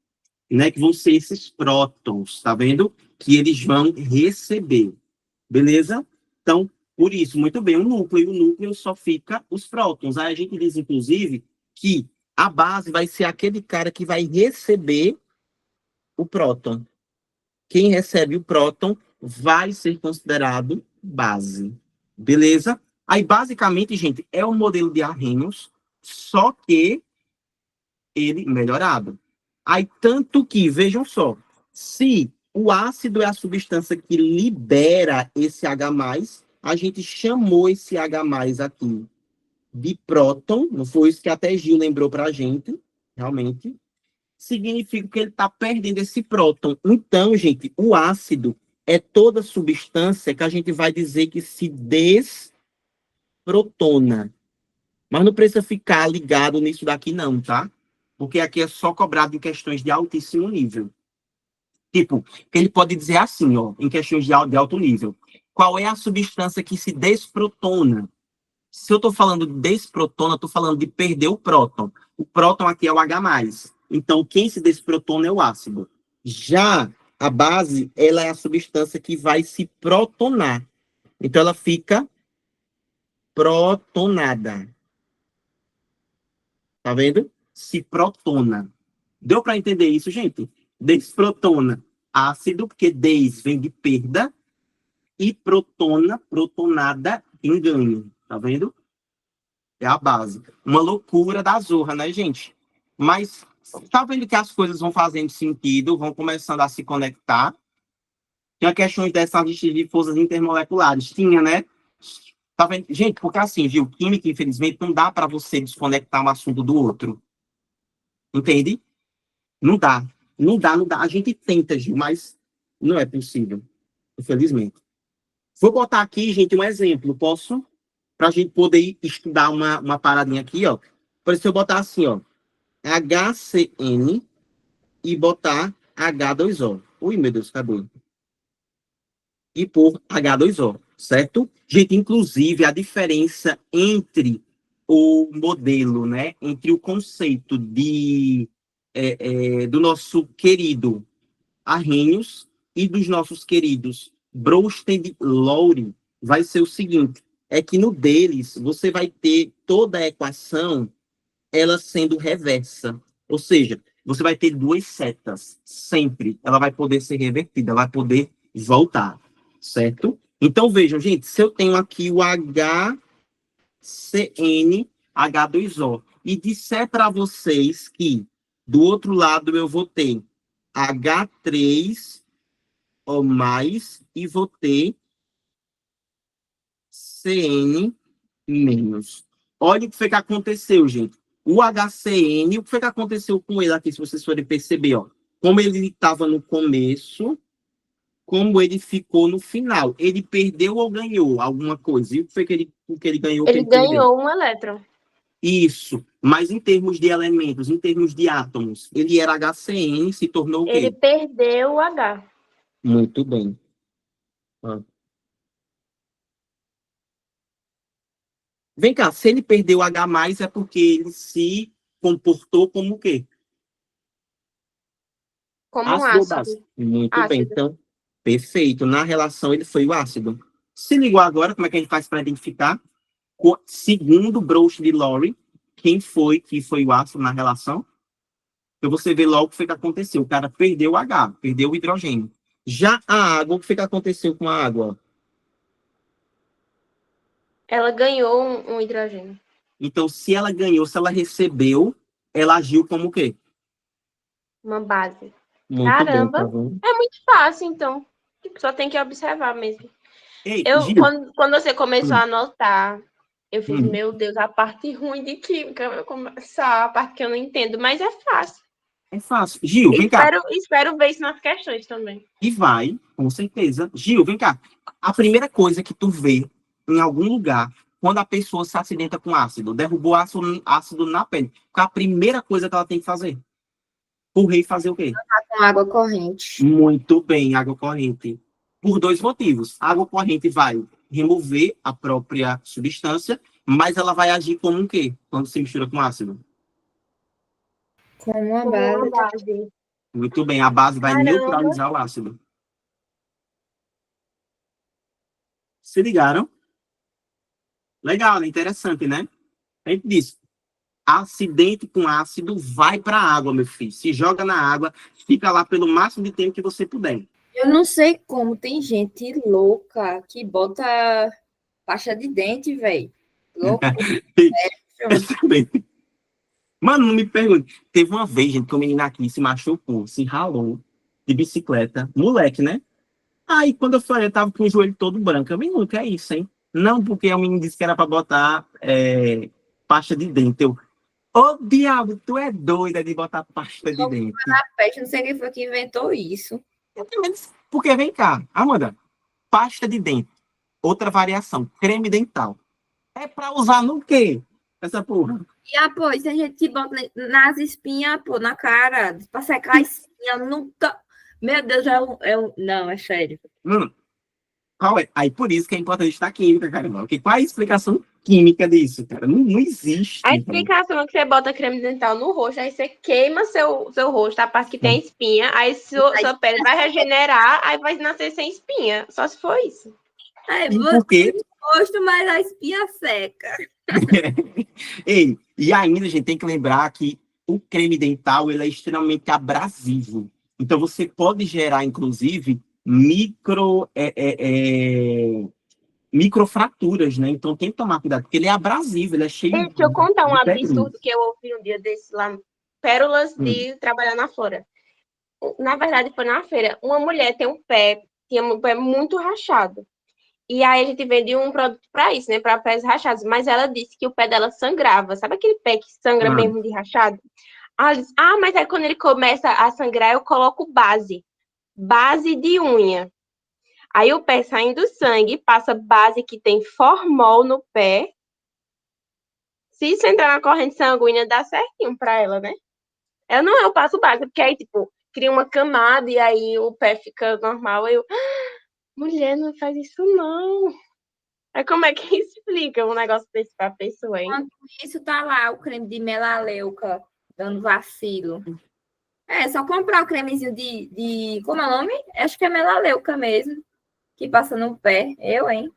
S1: Né? Que vão ser esses prótons, tá vendo? Que eles vão receber. Beleza? Então, por isso, muito bem, o núcleo só fica os prótons. Aí a gente diz, inclusive, que a base vai ser aquele cara que vai receber o próton. Quem recebe o próton vai ser considerado base. Beleza? Aí, basicamente, gente, é um modelo de Arrhenius, só que ele melhorado. Aí, tanto que, vejam só, se o ácido é a substância que libera esse H+, a gente chamou esse H+, aqui de próton, não foi isso que até Gil lembrou para a gente, realmente, significa que ele está perdendo esse próton. Então, gente, o ácido é toda substância que a gente vai dizer que se desprotona. Mas não precisa ficar ligado nisso daqui não, tá? Porque aqui é só cobrado em questões de altíssimo nível. Tipo, ele pode dizer assim, ó, em questões de alto nível. Qual é a substância que se desprotona? Se eu estou falando de desprotona, estou falando de perder o próton. O próton aqui é o H+. Então, quem se desprotona é o ácido. Já a base, ela é a substância que vai se protonar. Então, ela fica protonada. Tá vendo? Se protona. Deu para entender isso, gente? Desprotona, ácido, porque des vem de perda, e protona, protonada, em ganho. Tá vendo? É a base. Uma loucura da zorra, né, gente? Mas tá vendo que as coisas vão fazendo sentido, vão começando a se conectar. Tinha questões dessas de forças intermoleculares. Tinha, né? Tá vendo? Gente, porque assim, viu? Química, infelizmente, não dá para você desconectar um assunto do outro. Entende? Não dá. Não dá, não dá. A gente tenta, Gil, mas não é possível. Infelizmente. Vou botar aqui, gente, um exemplo. Posso? Para a gente poder estudar uma paradinha aqui, ó. Por isso, eu botar assim, ó. HCN e botar H2O. Ui, meu Deus, cadê? E por H2O, certo? Gente, inclusive, a diferença entre o modelo, né? Entre o conceito do nosso querido Arrhenius e dos nossos queridos Bronsted e Lowry vai ser o seguinte, é que no deles você vai ter toda a equação ela sendo reversa. Ou seja, você vai ter duas setas, sempre. Ela vai poder ser revertida, ela vai poder voltar, certo? Então, vejam, gente, se eu tenho aqui o HCnH2O e disser para vocês que do outro lado eu vou ter H3 ou mais e vou ter CN menos. Olha o que foi que aconteceu, gente. O HCN, o que foi que aconteceu com ele aqui, se vocês forem perceber, ó. Como ele estava no começo, como ele ficou no final. Ele perdeu ou ganhou alguma coisa? E o que foi que ele ganhou, que
S2: Ele
S1: ele perdeu?
S2: ganhou um elétron.
S1: Isso. Mas em termos de elementos, em termos de átomos, ele era HCN, se tornou o
S2: Ele
S1: quê?
S2: perdeu o H.
S1: Muito bem. Ah. Vem cá, se ele perdeu H+, é porque ele se comportou como o quê?
S2: Como um
S1: Ácido ou base?
S2: ácido.
S1: Muito bem,
S2: Ácido.
S1: então, perfeito. Na relação, ele foi o ácido. Se ligou agora, como é que a gente faz para identificar? Segundo Brouch de Lowry, quem foi que foi o ácido na relação? Então, você vê logo o que foi que aconteceu. O cara perdeu o H, perdeu o hidrogênio. Já a água, o que foi que aconteceu com a água?
S2: Ela ganhou um hidrogênio.
S1: Então, se ela ganhou, se ela recebeu, ela agiu como o quê?
S2: Uma base.
S1: Muito bem, tá
S2: Caramba.
S1: vendo?
S2: É muito fácil, então. Só tem que observar mesmo.
S1: Ei, Gil.
S2: Quando você começou a
S1: Hum,
S2: anotar, eu fiz,
S1: hum.
S2: meu Deus, a parte ruim de química vai começar, a parte que eu não entendo, mas é fácil.
S1: É fácil. Gil, vem cá.
S2: Espero ver isso nas questões também.
S1: E vai, com certeza. Gil, vem cá. A primeira coisa que tu vê em algum lugar, quando a pessoa se acidenta com ácido, derrubou ácido na pele, qual é a primeira coisa que ela tem que fazer? O rei fazer o quê?
S3: Com água corrente.
S1: Muito bem, água corrente. Por dois motivos. A água corrente vai remover a própria substância, mas ela vai agir como um quê? Quando se mistura com ácido.
S3: Com uma
S2: Como uma
S3: base.
S2: base.
S1: Muito bem, a base vai
S2: Caramba.
S1: neutralizar o ácido. Se ligaram? Legal, né? Interessante, né? A gente disse. Acidente com ácido, vai para a água, meu filho. Se joga na água, fica lá pelo máximo de tempo que você puder.
S3: Eu não sei como tem gente louca que bota pasta de dente, velho. Louco.
S1: Mano, não me pergunte. Teve uma vez, gente, que o menino aqui se machucou, se ralou de bicicleta. Moleque, né? Aí, quando eu falei, eu tava com o joelho todo branco. Eu, menino, que é isso, hein? Não, porque o menino disse que era pra botar pasta de dente. Eu, ô, diabo, tu é doida de botar pasta de dente.
S3: Não sei quem foi que inventou isso.
S1: Porque, vem cá, Amanda, pasta de dente, outra variação, creme dental. É pra usar no quê? Essa porra.
S3: E, pô, se a gente bota nas espinhas, pô, na cara, pra secar a espinha, nunca... Meu Deus, não, é sério.
S1: Qual é? Aí por isso que é importante estudar química, cara. Porque qual é a explicação química disso, cara? Não existe.
S2: A explicação é que você bota creme dental no rosto, aí você queima seu rosto, a parte que tem espinha, aí sua pele vai regenerar, aí vai nascer sem espinha. Só se for isso.
S3: Aí você rosto, mas a espinha seca.
S1: Ei, e ainda a gente tem que lembrar que o creme dental ele é extremamente abrasivo. Então você pode gerar, inclusive, microfraturas, né? Então tem que tomar cuidado, porque ele é abrasivo, ele é cheio de...
S2: Deixa eu contar um absurdo que eu ouvi um dia desse lá, pérolas de trabalhar na flora. Na verdade, foi na feira. Uma mulher tinha um pé muito rachado. E aí a gente vende um produto para isso, né? Para pés rachados. Mas ela disse que o pé dela sangrava. Sabe aquele pé que sangra mesmo de rachado? Ela disse, mas aí quando ele começa a sangrar, eu coloco base. Base de unha. Aí o pé saindo sangue, passa base que tem formol no pé. Se isso entrar na corrente sanguínea, dá certinho para ela, né? Eu passo base, porque aí, tipo, cria uma camada e aí o pé fica normal. Mulher, não faz isso não. Como é que explica um negócio desse pra pessoa, hein?
S3: Enquanto isso, tá lá o creme de melaleuca, dando vacilo. Só comprar o cremezinho de... Como é o nome? Acho que é melaleuca mesmo, que passa no pé. Hein?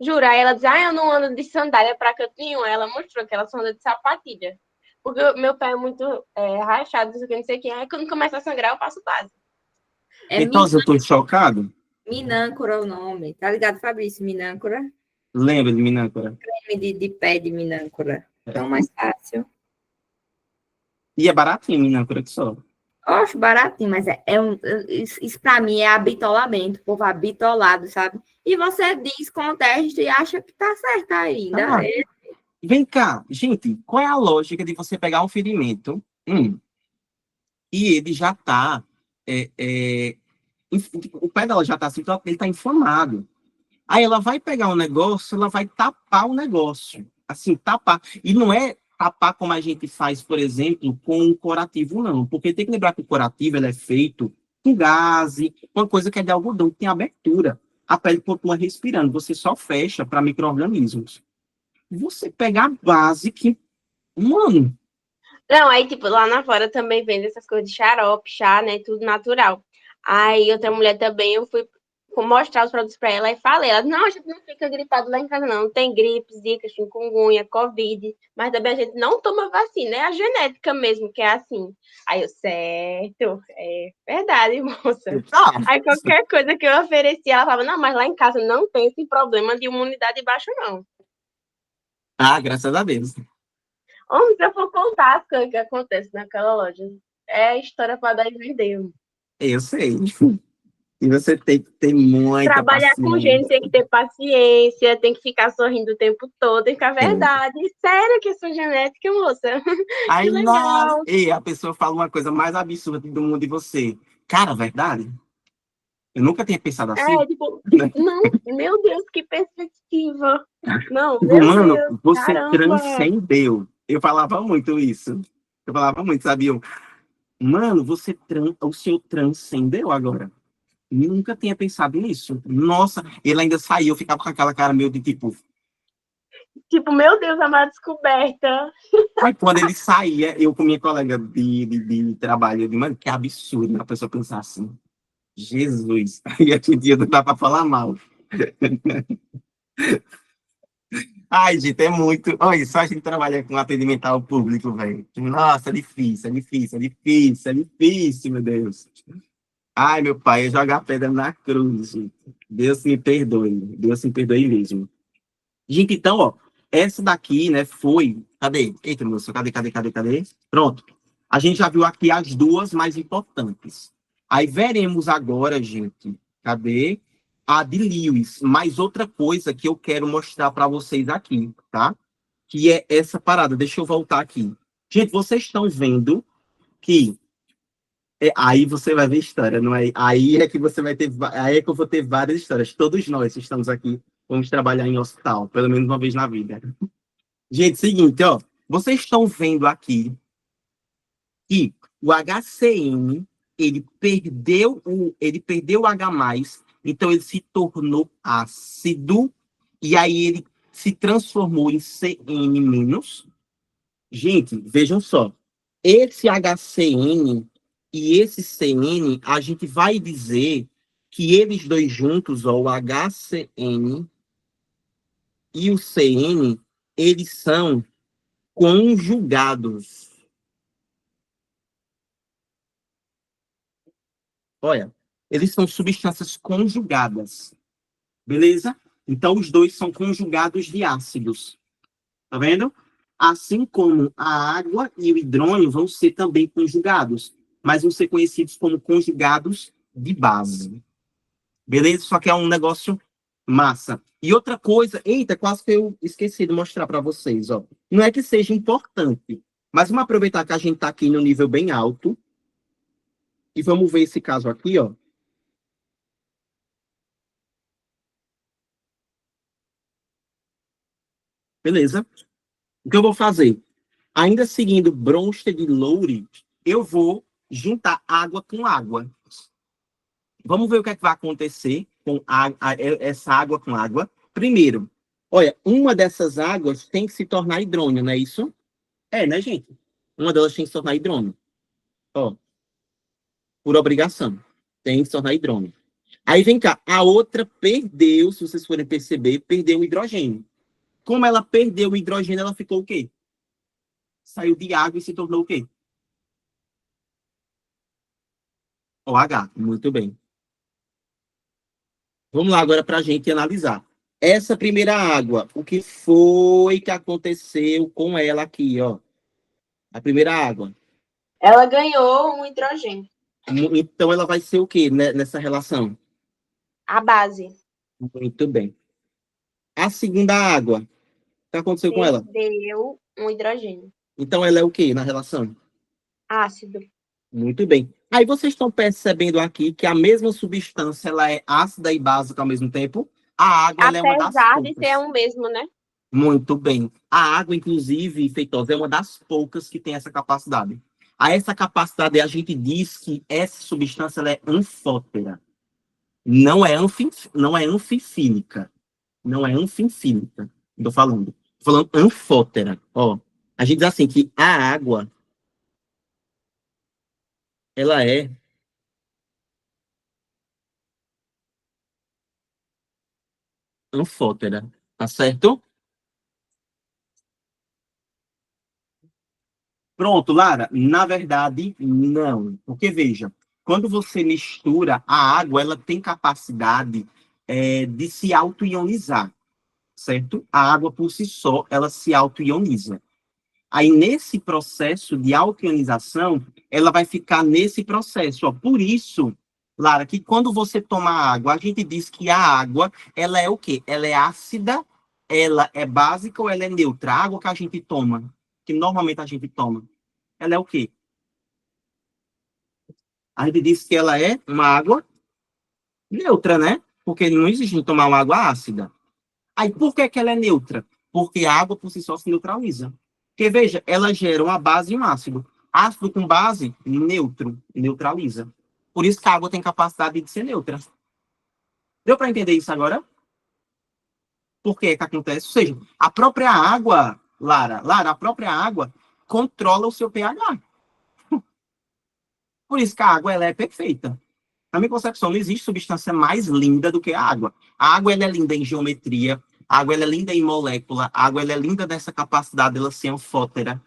S2: Jura, aí ela diz, eu não ando de sandália pra canto nenhum. Aí ela mostrou que ela só anda de sapatilha. Porque o meu pé é muito rachado, não sei o que. Aí quando começa a sangrar, eu passo base.
S1: Então, eu tô chocado.
S3: Minâncora é o nome. Tá ligado, Fabrício? Minâncora?
S1: Lembra de Minâncora?
S3: Creme de pé de Minâncora. Então, mais fácil.
S1: E é baratinho, Minâncora, que só.
S3: Eu acho baratinho, mas isso pra mim é abitolamento. O povo abitolado, sabe? E você diz, contesta e acha que tá certo ainda.
S1: Vem cá, gente, qual é a lógica de você pegar um ferimento e ele já tá... o pé dela já tá assim, ele tá inflamado. Aí ela vai pegar um negócio, ela vai tapar o negócio. Assim, tapar. E não é tapar como a gente faz, por exemplo, com um curativo, não. Porque tem que lembrar que o curativo ele é feito com gaze, uma coisa que é de algodão, que tem abertura. A pele continua respirando, você só fecha para micro-organismos. Você pega a base que... Mano...
S2: Não, aí, tipo, lá na fora também vende essas coisas de xarope, chá, né? Tudo natural. Aí, outra mulher também, eu fui mostrar os produtos para ela e falei, ela, não, a gente não fica gripado lá em casa, não. Tem gripe, zika, chikungunya, covid, mas também a gente não toma vacina, é a genética mesmo que é assim. Aí eu, certo, é verdade, moça. Aí qualquer coisa que eu oferecia, ela falava, não, mas lá em casa não tem esse problema de imunidade baixa, não.
S1: Graças a Deus.
S2: Homem, se eu for contar as coisas que acontecem naquela loja, é história para dar e vender.
S1: Eu sei. E você tem que ter muita
S2: Trabalhar
S1: paciência.
S2: com gente tem que ter paciência, tem que ficar sorrindo o tempo todo, tem que ficar verdade. Sério que sua genética, moça?
S1: Aí,
S2: que legal.
S1: E a pessoa fala uma coisa mais absurda do mundo de você. Cara, verdade? Eu nunca tinha pensado assim.
S2: Tipo, não, meu Deus, que perspectiva. Não, meu
S1: Mano,
S2: Deus,
S1: você
S2: caramba.
S1: transcendeu. Eu falava muito isso. Eu falava muito, sabia? Mano, o senhor transcendeu agora. Nunca tinha pensado nisso. Nossa, ele ainda saiu, eu ficava com aquela cara meio de tipo...
S2: Tipo, meu Deus, é uma descoberta.
S1: Aí quando ele saía, eu com minha colega de trabalho, eu disse, mano, que absurdo a pessoa pensar assim. Jesus. Aí aquele dia não dá pra falar mal. Ai, gente, é muito. Olha, só a gente trabalha com atendimento ao público, velho. Nossa, é difícil, é difícil, é difícil, é difícil, meu Deus. Ai, meu pai, eu jogar pedra na cruz, gente. Deus me perdoe. Deus me perdoe mesmo. Gente, então, ó, essa daqui, né, foi. Cadê? Eita, moço, cadê? Pronto. A gente já viu aqui as duas mais importantes. Aí veremos agora, gente, cadê? A de Lewis. Mais outra coisa que eu quero mostrar para vocês aqui, tá? Que é essa parada. Deixa eu voltar aqui. Gente, vocês estão vendo que aí você vai ver história, não é? Aí é que você vai ter, aí é que eu vou ter várias histórias. Todos nós estamos aqui, vamos trabalhar em hospital, pelo menos uma vez na vida. Gente, seguinte, ó, vocês estão vendo aqui que o HCN ele perdeu o H+, então ele se tornou ácido e aí ele se transformou em CN-. Gente, vejam só, esse HCN e esse CN, a gente vai dizer que eles dois juntos, ó, o HCN e o CN, eles são conjugados. Olha, eles são substâncias conjugadas, beleza? Então, os dois são conjugados de ácidos, tá vendo? Assim como a água e o hidrônio vão ser também conjugados, mas vão ser conhecidos como conjugados de base. Beleza? Só que é um negócio massa. E outra coisa, eita, quase que eu esqueci de mostrar para vocês, ó. Não é que seja importante, mas vamos aproveitar que a gente está aqui no nível bem alto e vamos ver esse caso aqui, ó. Beleza? O que eu vou fazer? Ainda seguindo Bronsted e Lowry, eu vou juntar água com água. Vamos ver o que é que vai acontecer com essa água com água. Primeiro, olha, uma dessas águas tem que se tornar hidrônio, não é isso? É, né, gente? Uma delas tem que se tornar hidrônio. Ó, por obrigação. Tem que se tornar hidrônio. Aí vem cá, a outra perdeu, se vocês forem perceber, perdeu o hidrogênio. Como ela perdeu o hidrogênio, ela ficou o quê? Saiu de água e se tornou o quê? OH. Muito bem. Vamos lá agora para a gente analisar. Essa primeira água, o que foi que aconteceu com ela aqui, ó? A primeira água.
S2: Ela ganhou um hidrogênio.
S1: Então ela vai ser o quê nessa relação?
S2: A base.
S1: Muito bem. A segunda água, o que aconteceu com ela?
S2: Deu um hidrogênio.
S1: Então ela é o quê na relação?
S2: Ácido.
S1: Muito bem. Aí vocês estão percebendo aqui que a mesma substância ela é ácida e básica ao mesmo tempo? A água ela é uma das
S2: Apesar
S1: poucas.
S2: de ser o mesmo, né?
S1: Muito bem. A água, inclusive, Feitosa, é uma das poucas que tem essa capacidade. A essa capacidade, a gente diz que essa substância ela é anfótera. Não é anfifílica. Não é anfifílica. Estou falando. Estou falando anfótera. Ó, a gente diz assim que a água ela é anfótera. Tá certo? Pronto, Lara. Na verdade, não. Porque, veja, quando você mistura, a água ela tem capacidade de se auto-ionizar, certo? A água, por si só, ela se auto-ioniza. Aí, nesse processo de auto-ionização, ela vai ficar nesse processo. Ó. Por isso, Lara, que quando você toma água, a gente diz que a água, ela é o quê? Ela é ácida, ela é básica ou ela é neutra? A água que a gente toma, que normalmente a gente toma, ela é o quê? A gente diz que ela é uma água neutra, né? Porque não existe tomar uma água ácida. Aí, por que que ela é neutra? Porque a água por si só se neutraliza. Porque, veja, ela gera uma base e um ácido. Ácido com base, neutro, neutraliza. Por isso que a água tem capacidade de ser neutra. Deu para entender isso agora? Por que que acontece? Ou seja, a própria água, Lara, a própria água controla o seu pH. Por isso que a água ela é perfeita. Na minha concepção, não existe substância mais linda do que a água. A água ela é linda em geometria, A água ela é linda em molécula. A água ela é linda nessa capacidade dela ser anfótera.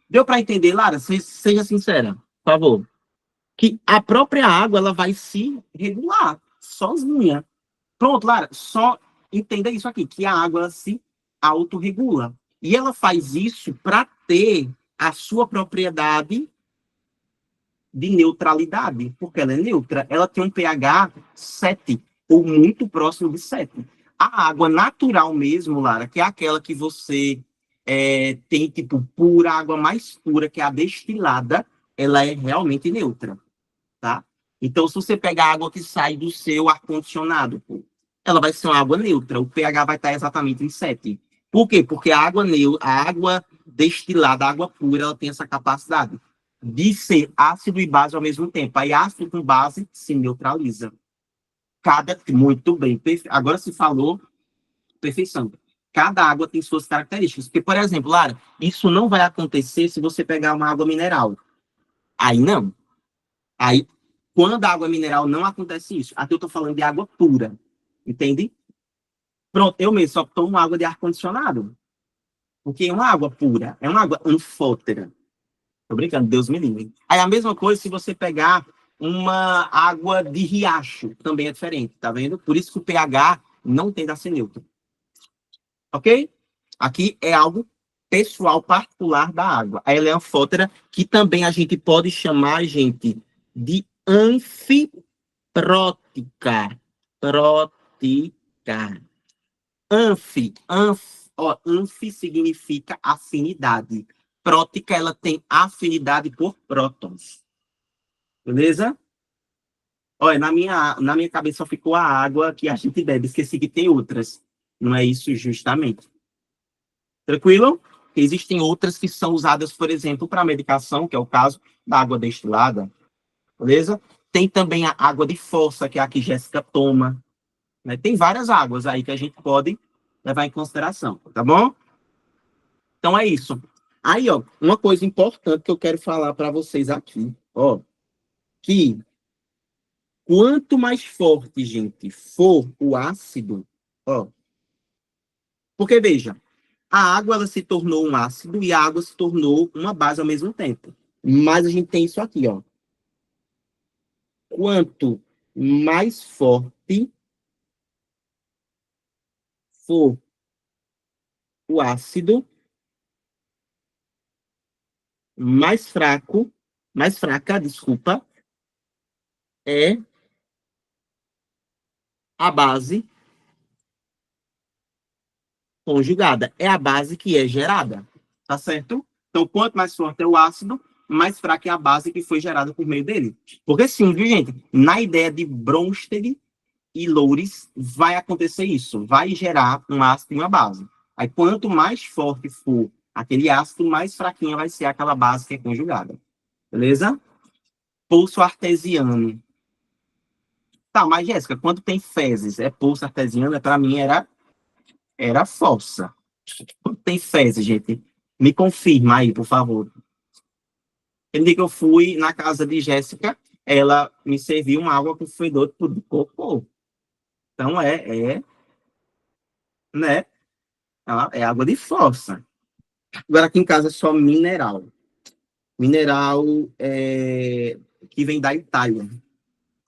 S1: Deu para entender, Lara? Seja sincera, por favor. Que a própria água ela vai se regular sozinha. Pronto, Lara, só entenda isso aqui, que a água ela se autorregula. E ela faz isso para ter a sua propriedade de neutralidade, porque ela é neutra. Ela tem um pH 7, ou muito próximo de 7. A água natural mesmo, Lara, que é aquela que você tem, tipo, pura, água mais pura, que é a destilada, ela é realmente neutra, tá? Então, se você pegar a água que sai do seu ar-condicionado, ela vai ser uma água neutra. O pH vai estar exatamente em 7. Por quê? Porque a água destilada, a água pura, ela tem essa capacidade de ser ácido e base ao mesmo tempo. Aí ácido com base se neutraliza. Muito bem. Agora se falou perfeição. Cada água tem suas características. Porque, por exemplo, Lara, isso não vai acontecer se você pegar uma água mineral. Aí não. Aí, quando a água mineral não acontece isso. Aqui eu estou falando de água pura. Entende? Pronto, eu mesmo só tomo água de ar-condicionado. Porque é uma água pura. É uma água anfótera. Tô brincando, Deus me livre. Aí a mesma coisa se você pegar uma água de riacho, também é diferente, tá vendo? Por isso que o pH não tem da ser neutro. Ok? Aqui é algo pessoal, particular da água. A ela é anfótera, que também a gente pode chamar, gente, de anfiprótica. Prótica. Anfi significa afinidade. Prótica, ela tem afinidade por prótons. Beleza? Olha, na minha cabeça só ficou a água que a gente bebe. Esqueci que tem outras. Não é isso justamente. Tranquilo? Existem outras que são usadas, por exemplo, para medicação, que é o caso da água destilada. Beleza? Tem também a água de força, que é a que Jéssica toma. Né? Tem várias águas aí que a gente pode levar em consideração, tá bom? Então é isso. Aí, ó, uma coisa importante que eu quero falar para vocês aqui, ó, que quanto mais forte, gente, for o ácido, ó, porque veja, a água ela se tornou um ácido e a água se tornou uma base ao mesmo tempo. Mas a gente tem isso aqui, ó. Quanto mais forte for o ácido, mais fraca, desculpa, é a base conjugada. É a base que é gerada, tá certo? Então, quanto mais forte é o ácido, mais fraca é a base que foi gerada por meio dele. Porque sim, viu, gente? Na ideia de Bronsted e Loures, vai acontecer isso. Vai gerar um ácido e uma base. Aí, quanto mais forte for aquele ácido, mais fraquinha vai ser aquela base que é conjugada. Beleza? Pulso artesiano. Tá, mas Jéssica, quando tem fezes, é pulso artesiano? Para mim era fossa. Quando tem fezes, gente, me confirma aí, por favor. Aquele dia que eu fui na casa de Jéssica, ela me serviu uma água com fedor de cocô. Então né? É água de fossa. Agora aqui em casa é só mineral. Mineral que vem da Itália.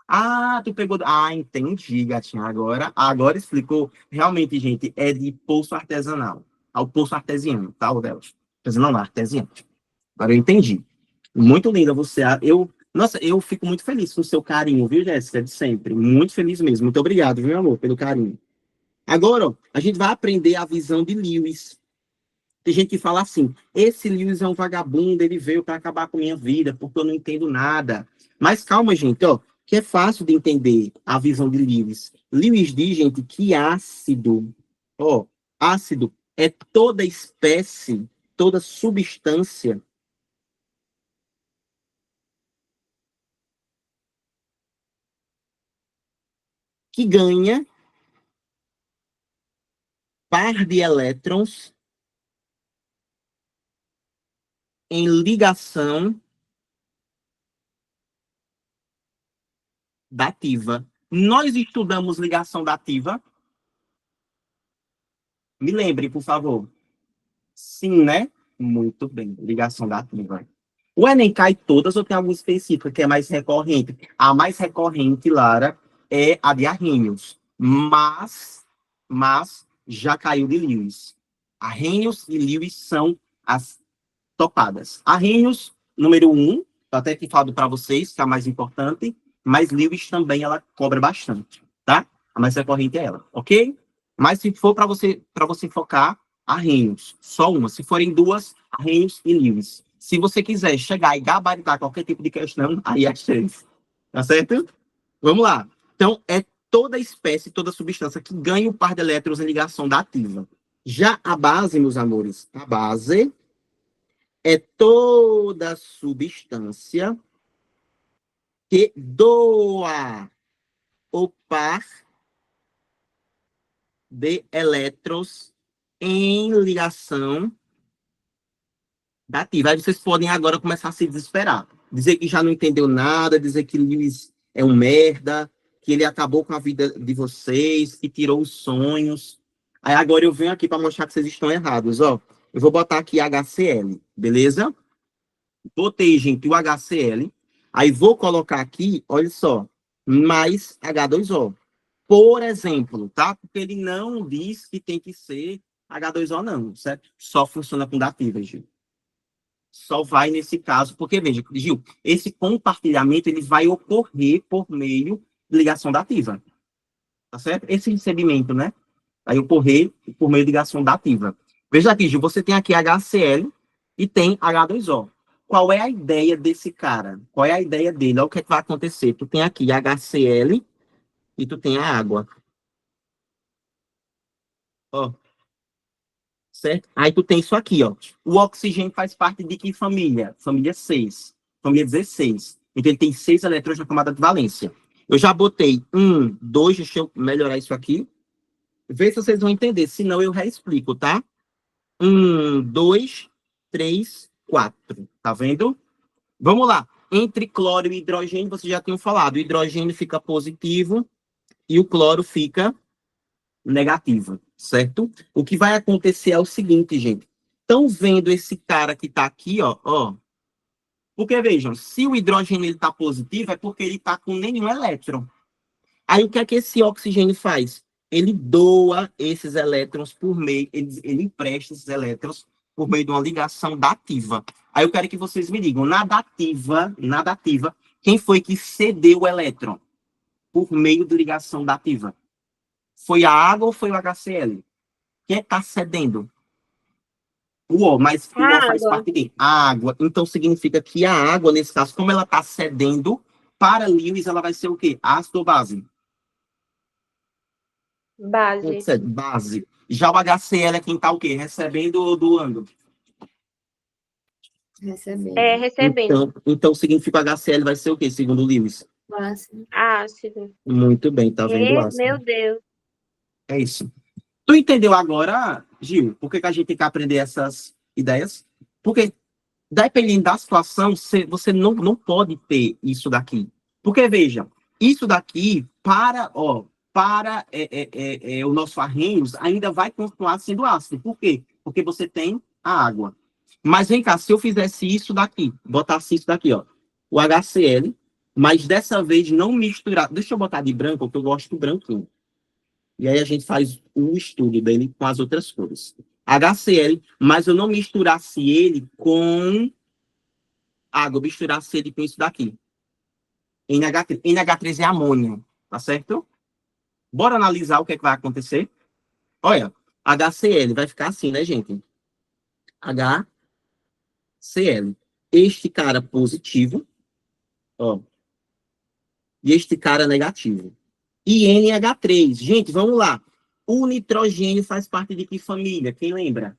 S1: Ah, tu pegou. Ah, entendi, gatinha. Agora explicou. Realmente, gente, é de poço artesanal. Ao poço artesiano, tá, o delas? Artesanal não, artesiano. Agora eu entendi. Muito linda você. Nossa, eu fico muito feliz com o seu carinho, viu, Jéssica? De sempre. Muito feliz mesmo. Muito obrigado, viu, meu amor, pelo carinho. Agora, ó, a gente vai aprender a visão de Lewis. Tem gente que fala assim: esse Lewis é um vagabundo, ele veio para acabar com minha vida, porque eu não entendo nada. Mas calma, gente, ó, que é fácil de entender a visão de Lewis. Lewis diz, gente, que ácido, ó, ácido é toda espécie, toda substância que ganha par de elétrons em ligação dativa. Nós estudamos ligação dativa. Me lembre, por favor. Sim, né? Muito bem. Ligação dativa. O Enem cai todas ou tem alguma específica que é mais recorrente? A mais recorrente, Lara, é a de Arrhenius. Mas já caiu de Lewis. Arrhenius e Lewis são as topadas. Arrhenius, número 1, até que falo para vocês, que é a mais importante, mas Lewis também ela cobra bastante, tá? A mais recorrente é ela, ok? Mas se for para você focar, Arrhenius, só uma. Se forem duas, Arrhenius e Lewis. Se você quiser chegar e gabaritar qualquer tipo de questão, aí as três. Tá certo? Vamos lá. Então, é toda espécie, toda substância que ganha o par de elétrons em ligação dativa. Já a base, meus amores, a base é toda substância que doa o par de elétrons em ligação dativa. Aí vocês podem agora começar a se desesperar. Dizer que já não entendeu nada, dizer que Lewis é um merda, que ele acabou com a vida de vocês, que tirou os sonhos. Aí agora eu venho aqui para mostrar que vocês estão errados, ó. Eu vou botar aqui HCl, beleza? Botei, gente, o HCl. Aí vou colocar aqui, olha só, mais H2O. Por exemplo, tá? Porque ele não diz que tem que ser H2O, não, certo? Só funciona com dativa, Gil. Só vai nesse caso, porque, veja, Gil, esse compartilhamento ele vai ocorrer por meio de ligação dativa. Tá certo? Esse recebimento, né? Vai ocorrer por meio de ligação dativa. Veja aqui, Gil, você tem aqui HCl e tem H2O. Qual é a ideia desse cara? Qual é a ideia dele? Olha o que, é que vai acontecer. Tu tem aqui HCl e tu tem a água. Ó. Certo? Aí tu tem isso aqui, ó. O oxigênio faz parte de que família? Família 6. Família 16. Então ele tem 6 elétrons na camada de valência. Eu já botei 1, 2, deixa eu melhorar isso aqui. Vê se vocês vão entender, senão eu reexplico, tá? 1, 2, 3, 4. Tá vendo? Vamos lá. Entre cloro e hidrogênio, vocês já tinham falado. O hidrogênio fica positivo e o cloro fica negativo, certo? O que vai acontecer é o seguinte, gente. Estão vendo esse cara que está aqui, ó? Porque, vejam, se o hidrogênio está positivo, é porque ele está com nenhum elétron. Aí, o que é que esse oxigênio faz? Ele doa esses elétrons por meio, ele empresta esses elétrons por meio de uma ligação dativa. Aí eu quero que vocês me digam, na dativa, quem foi que cedeu o elétron por meio de ligação dativa? Foi a água ou foi o HCl? Quem está cedendo? O O, mas o O faz parte de água. Então significa que a água, nesse caso, como ela está cedendo, para Lewis ela vai ser o quê? Ácido ou base?
S2: Base.
S1: Base. Já o HCl é quem está o quê? Recebendo ou doando?
S3: Recebendo.
S2: É, recebendo.
S1: Então significa que o HCl vai ser o quê, segundo o Lewis?
S3: Ácido.
S2: Ácido.
S1: Muito bem, tá vendo ácido.
S2: Meu Deus.
S1: É isso. Tu entendeu agora, Gil, por que a gente tem que aprender essas ideias? Porque, dependendo da situação, você não pode ter isso daqui. Porque, veja, isso daqui, para o nosso Arrhenius, ainda vai continuar sendo ácido. Por quê? Porque você tem a água. Mas vem cá, se eu fizesse isso daqui, botasse isso daqui, ó, o HCl, mas dessa vez não misturar. Deixa eu botar de branco, porque eu gosto do branquinho. E aí a gente faz o estudo dele com as outras cores. HCl, mas eu não misturasse ele com água, eu misturasse ele com isso daqui. NH3. NH3 é amônio, tá certo? Bora analisar o que, é que vai acontecer? Olha, HCl vai ficar assim, né, gente? HCl. Este cara positivo, ó. E este cara negativo. E NH3. Gente, vamos lá. O nitrogênio faz parte de que família? Quem lembra?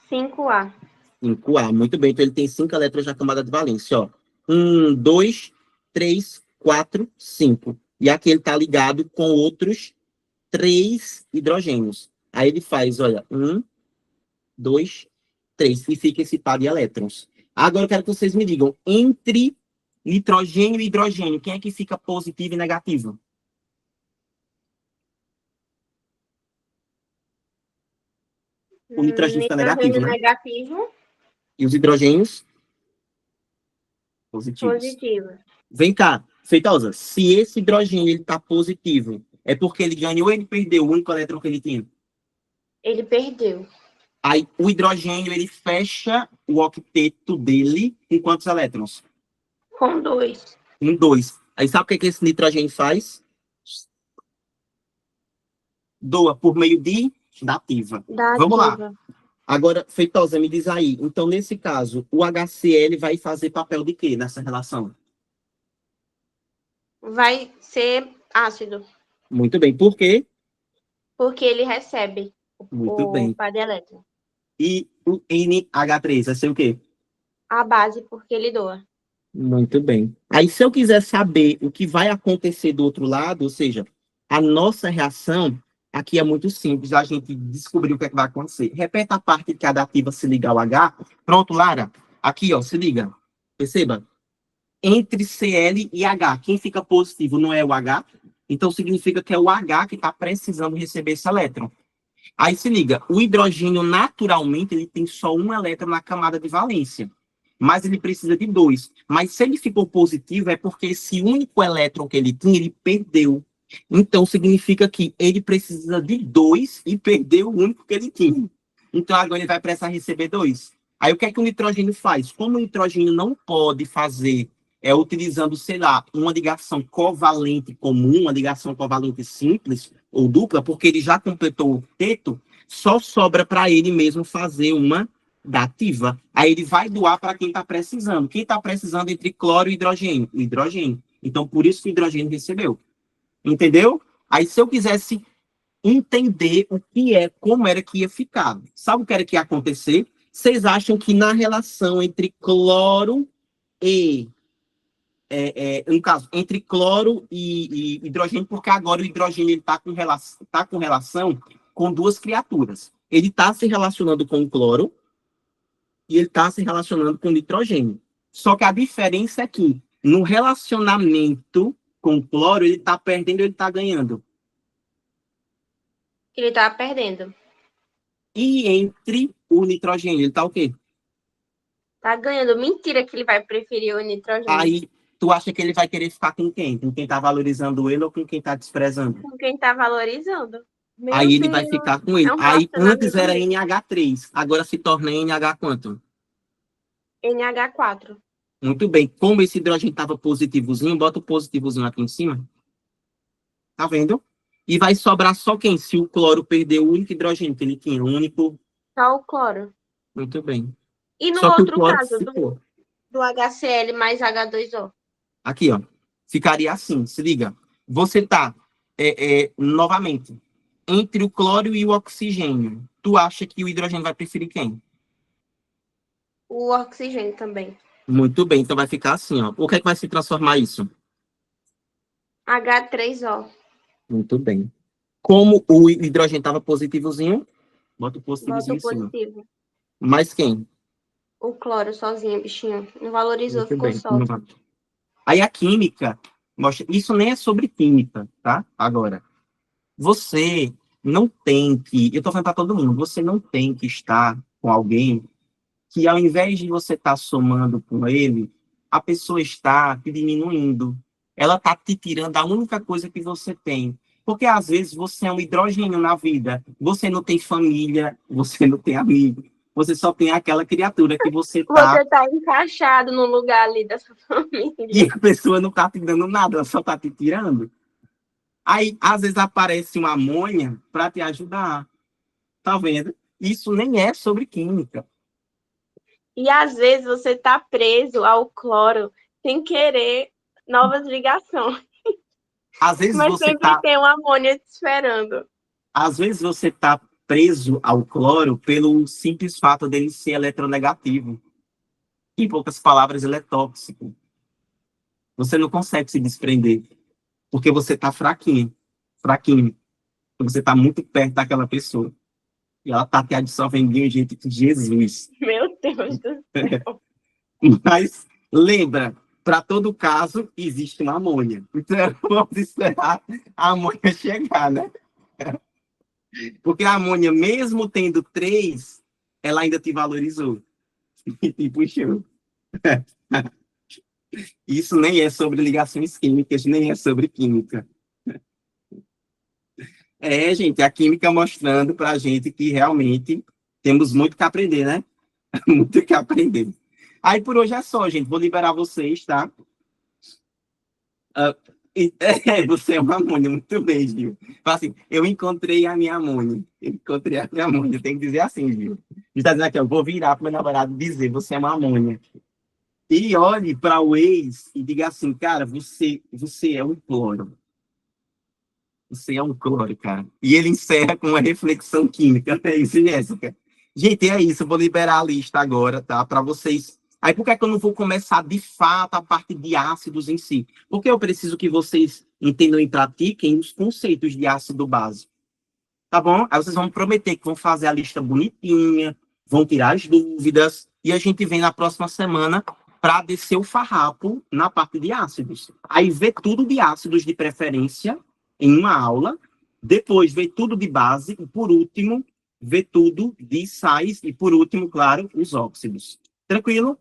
S2: 5A.
S1: 5A, muito bem. Então ele tem 5 elétrons na camada de valência. Ó. 1, 2, 3, 4, 5. E aqui ele está ligado com outros 3 hidrogênios. Aí ele faz, olha, 1, 2, 3. E fica esse par de elétrons. Agora eu quero que vocês me digam, entre nitrogênio e hidrogênio, quem é que fica positivo e negativo? O nitrogênio fica negativo, né?
S2: Negativo.
S1: E os hidrogênios? Positivos.
S2: Positivo.
S1: Vem cá, Feitosa, se esse hidrogênio ele tá positivo, é porque ele ganhou ou ele perdeu o único elétron que ele tinha?
S2: Ele perdeu.
S1: Aí o hidrogênio ele fecha o octeto dele com quantos elétrons?
S2: Com 2.
S1: Com 2. Aí sabe o que esse nitrogênio faz? Doa por meio de dativa. Vamos lá. Agora, Feitosa, me diz aí. Então, nesse caso, o HCl vai fazer papel de quê nessa relação?
S2: Vai ser ácido.
S1: Muito bem. Por quê?
S2: Porque ele recebe o par de elétrons.
S1: E o NH3 vai ser o quê?
S2: A base, porque ele doa.
S1: Muito bem. Aí, se eu quiser saber o que vai acontecer do outro lado, ou seja, a nossa reação, aqui é muito simples, a gente descobrir o que, é que vai acontecer. Repete a parte que a dativa se liga ao H. Pronto, Lara? Aqui, ó, se liga. Perceba? Entre Cl e H, quem fica positivo não é o H? Então, significa que é o H que está precisando receber esse elétron. Aí se liga, o hidrogênio, naturalmente, ele tem só um elétron na camada de valência. Mas ele precisa de 2. Mas se ele ficou positivo, é porque esse único elétron que ele tinha, ele perdeu. Então, significa que ele precisa de 2 e perdeu o único que ele tinha. Então, agora ele vai precisar receber 2. Aí, o que é que o nitrogênio faz? Como o nitrogênio não pode fazer, utilizando, sei lá, uma ligação covalente comum, uma ligação covalente simples ou dupla, porque ele já completou o octeto, só sobra para ele mesmo fazer uma dativa. Aí ele vai doar para quem está precisando. Quem está precisando entre cloro e hidrogênio? O hidrogênio. Então, por isso que o hidrogênio recebeu. Entendeu? Aí, se eu quisesse entender o que é, como era que ia ficar, sabe o que era que ia acontecer? Vocês acham que na relação entre cloro e no caso, entre cloro e hidrogênio, porque agora o hidrogênio está com relação com duas criaturas. Ele está se relacionando com o cloro e ele está se relacionando com o nitrogênio. Só que a diferença é que no relacionamento com o cloro, ele está perdendo ou ele está ganhando?
S2: Ele está perdendo.
S1: E entre o nitrogênio, ele está o quê?
S2: Tá ganhando. Mentira que ele vai preferir o nitrogênio.
S1: Aí, tu acha que ele vai querer ficar com quem? Com quem tá valorizando ele ou com quem tá desprezando?
S2: Com quem tá valorizando.
S1: Aí ele vai ficar com ele. Aí antes era NH3, agora se torna NH quanto?
S2: NH4.
S1: Muito bem. Como esse hidrogênio estava positivozinho, bota o positivozinho aqui em cima. Tá vendo? E vai sobrar só quem? Se o cloro perdeu o único hidrogênio que ele tinha, o único...
S2: Só o cloro.
S1: Muito bem.
S2: E no outro caso, do HCl mais H2O?
S1: Aqui, ó. Ficaria assim, se liga. Você tá, novamente, entre o cloro e o oxigênio. Tu acha que o hidrogênio vai preferir quem?
S2: O oxigênio também.
S1: Muito bem, então vai ficar assim, ó. O que é que vai se transformar isso?
S2: H3O.
S1: Muito bem. Como o hidrogênio estava positivozinho, bota o positivozinho em cima. Mais quem?
S2: O cloro sozinho, bichinho. Não valorizou,
S1: muito
S2: ficou
S1: bem.
S2: só.
S1: Aí a química, mostra, isso nem é sobre química, tá? Agora, você não tem que, eu tô falando para todo mundo, você não tem que estar com alguém que ao invés de você estar somando com ele, a pessoa está te diminuindo. Ela está te tirando a única coisa que você tem. Porque às vezes você é um hidrogênio na vida, você não tem família, você não tem amigo, você só tem aquela criatura que você tá...
S2: Você tá encaixado no lugar ali dessa família.
S1: E a pessoa não tá te dando nada, ela só tá te tirando. Aí, às vezes, aparece uma amônia para te ajudar. Tá vendo? Isso nem é sobre química.
S2: E, às vezes, você tá preso ao cloro sem querer novas ligações.
S1: Às vezes
S2: mas
S1: você
S2: sempre tem uma amônia te esperando.
S1: Às vezes você tá preso ao cloro pelo simples fato dele ser eletronegativo. Em poucas palavras, ele é tóxico. Você não consegue se desprender. Porque você tá fraquinho. Fraquinho. Você tá muito perto daquela pessoa. E ela tá te absorvendo de um jeito que Jesus.
S2: Meu Deus do céu.
S1: Mas, lembra, para todo caso, existe uma amônia. Então, vamos esperar a amônia chegar, né? Porque a amônia, mesmo tendo 3, ela ainda te valorizou. E te puxou. Isso nem é sobre ligações químicas, nem é sobre química. Gente, a química mostrando para a gente que realmente temos muito que aprender, né? Muito que aprender. Aí por hoje é só, gente. Vou liberar vocês, tá? Você é uma amônia, muito bem, Gil. Assim, eu encontrei a minha amônia. Eu encontrei a minha amônia. Tem que dizer assim, Gil. Está dizendo aqui, eu vou virar para o meu namorado e dizer, você é uma amônia. E olhe para o ex e diga assim, cara, você é um cloro. Você é um cloro, cara. E ele encerra com uma reflexão química. É isso, Jéssica. Gente, é isso. Eu vou liberar a lista agora, tá? Para vocês. Aí, por que é que eu não vou começar, de fato, a parte de ácidos em si? Porque eu preciso que vocês entendam e pratiquem os conceitos de ácido básico. Tá bom? Aí vocês vão prometer que vão fazer a lista bonitinha, vão tirar as dúvidas, e a gente vem na próxima semana para descer o farrapo na parte de ácidos. Aí ver tudo de ácidos de preferência em uma aula, depois ver tudo de base, e por último, ver tudo de sais, e por último, claro, os óxidos. Tranquilo?